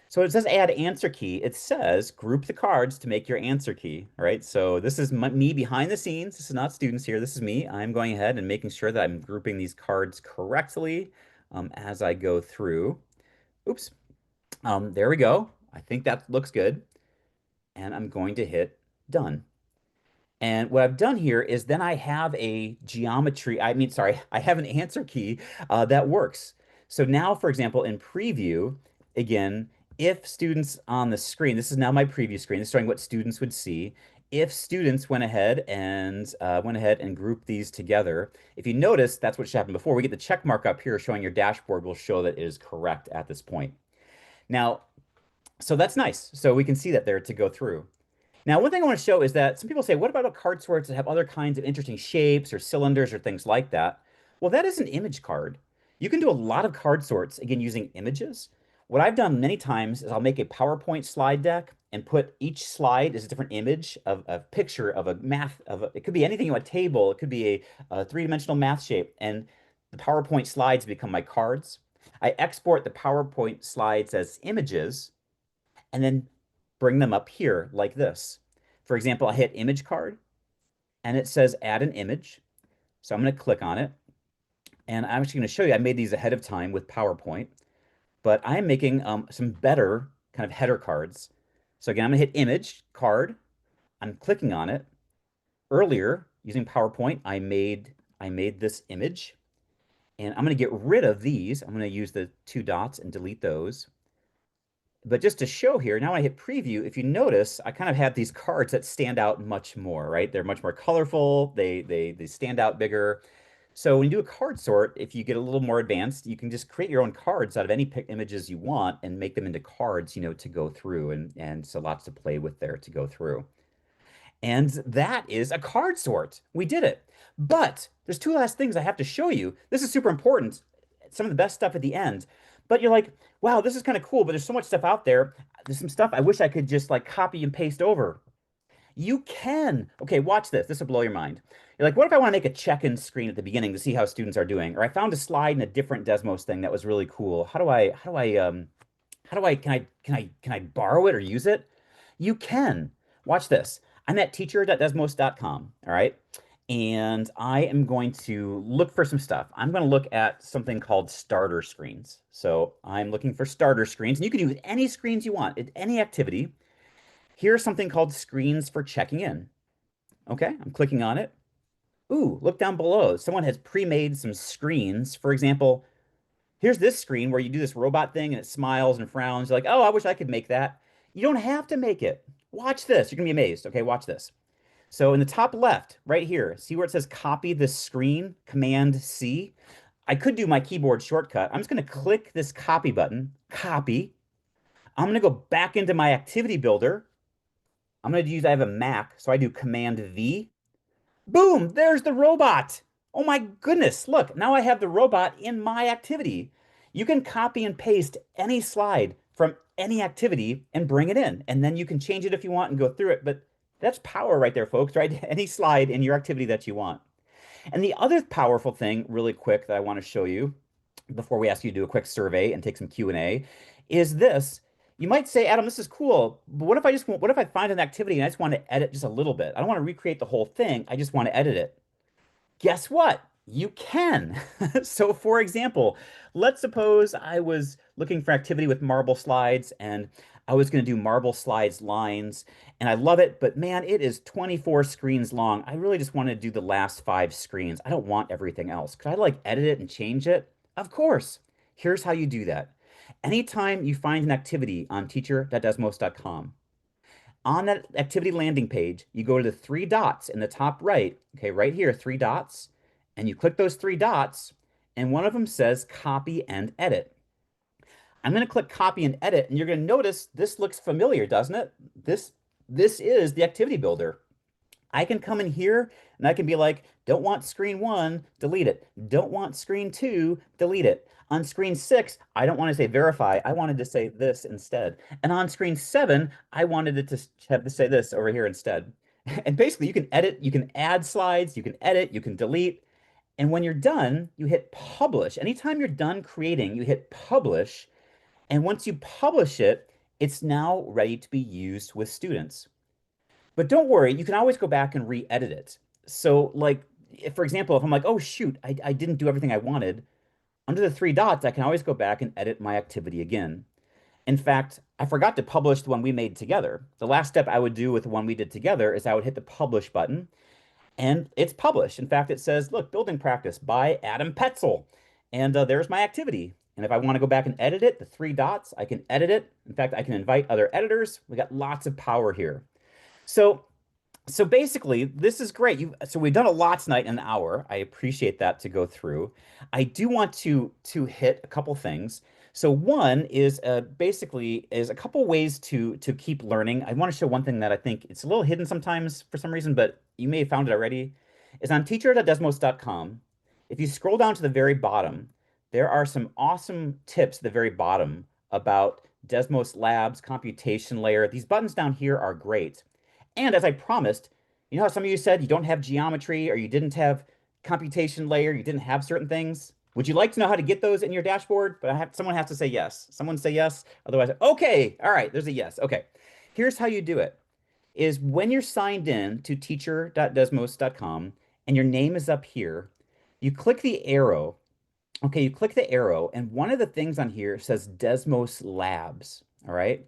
So it says add answer key. It says group the cards to make your answer key, right? So this is me behind the scenes. This is not students here. This is me. I'm going ahead and making sure that I'm grouping these cards correctly as I go through. Oops. There we go. I think that looks good. And I'm going to hit done. And what I've done here is then I have a geometry, sorry, I have an answer key that works. So now, for example, in preview, again, if students on the screen, this is now my preview screen, this is showing what students would see. If students went ahead and grouped these together, if you notice, that's what should happen before. We get the check mark up here showing your dashboard will show that it is correct at this point. Now, so that's nice. So we can see that there to go through. Now, one thing I want to show is that some people say, what about card sorts that have other kinds of interesting shapes or cylinders or things like that? Well, that is an image card. You can do a lot of card sorts, again, using images. What I've done many times is I'll make a PowerPoint slide deck and put each slide as a different image of a picture of a math, it could be anything, a table, it could be a three-dimensional math shape, and the PowerPoint slides become my cards. I export the PowerPoint slides as images, and then bring them up here like this. For example, I hit image card and it says add an image. So I'm going to click on it. And I'm actually going to show you, I made these ahead of time with PowerPoint, but I'm making some better kind of header cards. So again, I'm going to hit image card. I'm clicking on it. Earlier, using PowerPoint, I made this image. And I'm going to get rid of these. I'm going to use the 2 dots and delete those. But just to show here, now when I hit preview, if you notice, I kind of have these cards that stand out much more, right? They're much more colorful. They stand out bigger. So when you do a card sort, if you get a little more advanced, you can just create your own cards out of any images you want and make them into cards, to go through and so lots to play with there to go through. And that is a card sort. We did it. But there's two last things I have to show you. This is super important. Some of the best stuff at the end. But you're like, wow, this is kind of cool, but there's so much stuff out there. There's some stuff I wish I could just like copy and paste over. You can. Okay, watch this. This will blow your mind. You're like, what if I want to make a check-in screen at the beginning to see how students are doing? Or I found a slide in a different Desmos thing that was really cool. Can I borrow it or use it? You can. Watch this. I'm at teacher.desmos.com, all right? And I am going to look for some stuff. I'm going to look at something called starter screens. So I'm looking for starter screens, and you can use any screens you want, any activity. Here's something called screens for checking in. Okay, I'm clicking on it. Ooh, look down below. Someone has pre-made some screens. For example, here's this screen where you do this robot thing and it smiles and frowns. You're like, oh, I wish I could make that. You don't have to make it. Watch this. You're gonna be amazed. Okay, watch this. So in the top left, right here, see where it says copy this screen, Command C? I could do my keyboard shortcut. I'm just gonna click this copy button, copy. I'm gonna go back into my activity builder. I have a Mac, so I do Command V. Boom, there's the robot. Oh my goodness, look, now I have the robot in my activity. You can copy and paste any slide from any activity and bring it in, and then you can change it if you want and go through it. But that's power right there, folks, right? Any slide in your activity that you want. And the other powerful thing, really quick, that I want to show you before we ask you to do a quick survey and take some Q&A is this. You might say, Adam, this is cool, but what if I find an activity and I just want to edit just a little bit? I don't want to recreate the whole thing. I just want to edit it. Guess what? You can. So for example, let's suppose I was looking for activity with marble slides and I was going to do marble slides lines and I love it, but man, it is 24 screens long. I really just want to do the last 5 screens. I don't want everything else. Could I like edit it and change it? Of course. Here's how you do that. Anytime you find an activity on teacher.desmos.com, on that activity landing page, you go to the 3 dots in the top right, okay, right here, 3 dots, and you click those 3 dots, and one of them says copy and edit. I'm going to click copy and edit, and you're going to notice this looks familiar, doesn't it? This is the activity builder. I can come in here and I can be like, don't want screen 1, delete it. Don't want screen 2, delete it. On screen 6, I don't want to say verify. I wanted to say this instead. And on screen 7, I wanted it to have to say this over here instead. And basically, you can edit, you can add slides, you can edit, you can delete. And when you're done, you hit publish. Anytime you're done creating, you hit publish. And once you publish it, it's now ready to be used with students. But don't worry, you can always go back and re-edit it. So like, if, for example, if I'm like, oh shoot, I didn't do everything I wanted, under the 3 dots, I can always go back and edit my activity again. In fact, I forgot to publish the one we made together. The last step I would do with the one we did together is I would hit the publish button and it's published. In fact, it says, look, building practice by Adam Petzel. And there's my activity. And if I want to go back and edit it, the 3 dots, I can edit it. In fact, I can invite other editors. We got lots of power here. So so basically, this is great. So we've done a lot tonight in an hour. I appreciate that to go through. I do want to hit a couple things. So one is basically is a couple ways to keep learning. I want to show one thing that I think it's a little hidden sometimes for some reason, but you may have found it already. Is on teacher.desmos.com. If you scroll down to the very bottom, there are some awesome tips at the very bottom about Desmos Labs, computation layer. These buttons down here are great. And as I promised, you know how some of you said you don't have geometry or you didn't have computation layer, you didn't have certain things? Would you like to know how to get those in your dashboard? But someone has to say yes. Someone say yes. Otherwise, okay, all right, there's a yes. Okay, here's how you do it. Is when you're signed in to teacher.desmos.com and your name is up here, you click the arrow. Okay, you click the arrow, and one of the things on here says Desmos Labs. All right.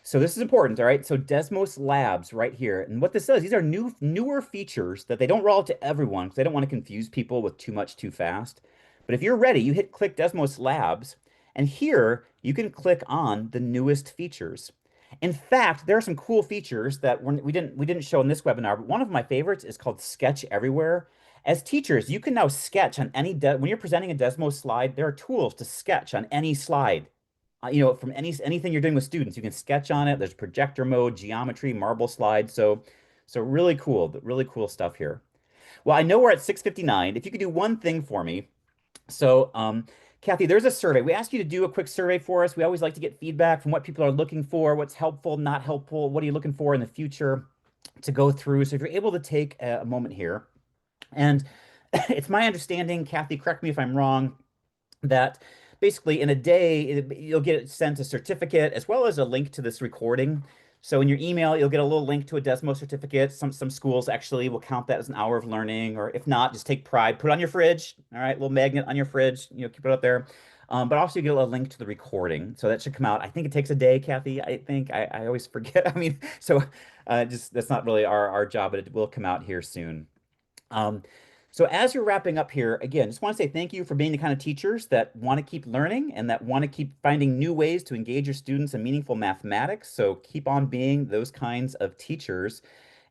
So this is important, all right? So Desmos Labs right here. And what this does, these are newer features that they don't roll out to everyone because they don't want to confuse people with too much too fast. But if you're ready, you hit click Desmos Labs, And here you can click on the newest features. In fact, there are some cool features that we didn't show in this webinar, but one of my favorites is called Sketch Everywhere. As teachers, you can now sketch on any when you're presenting a Desmo slide, there are tools to sketch on any slide. From anything you're doing with students, you can sketch on it. There's projector mode, geometry, marble slide. So really cool stuff here. Well, I know we're at 6:59. If you could do one thing for me. So, Kathy, there's a survey. We asked you to do a quick survey for us. We always like to get feedback from what people are looking for, what's helpful, not helpful, what are you looking for in the future to go through. So if you're able to take a moment here, and it's my understanding, Kathy, correct me if I'm wrong, that basically in a day you'll get sent a certificate as well as a link to this recording. So in your email, you'll get a little link to a Desmo certificate. Some schools actually will count that as an hour of learning, or if not, just take pride, put it on your fridge. All right, little magnet on your fridge, keep it up there. But also you get a link to the recording. So that should come out. I think it takes a day, Kathy. I think I always forget. I mean, so just that's not really our job, but it will come out here soon. Um, so as you're wrapping up here, again, just want to say thank you for being the kind of teachers that want to keep learning and that want to keep finding new ways to engage your students in meaningful mathematics. So keep on being those kinds of teachers.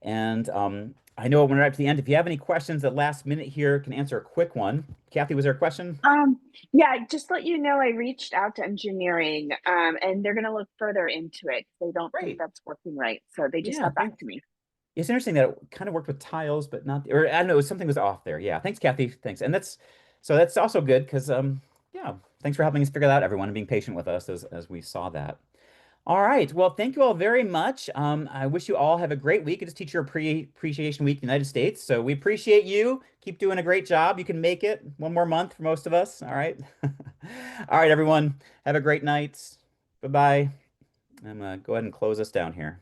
And I know when we're up to the end, if you have any questions at last minute here, can answer a quick one. Kathy, was there a question? Yeah, just let you know I reached out to engineering, and they're gonna look further into it. They don't think Great. that's working right, so they just Yeah, got back thanks. to me. It's interesting that it kind of worked with tiles, but not, or I don't know, something was off there. Yeah, thanks, Kathy. Thanks. And that's also good because yeah, thanks for helping us figure that out, everyone, and being patient with us as we saw that. All right. Well, thank you all very much. I wish you all have a great week. It's Teacher Appreciation Week in the United States. So we appreciate you. Keep doing a great job. You can make it one more month for most of us. All right. All right, everyone. Have a great night. Bye-bye. I'm gonna go ahead and close us down here.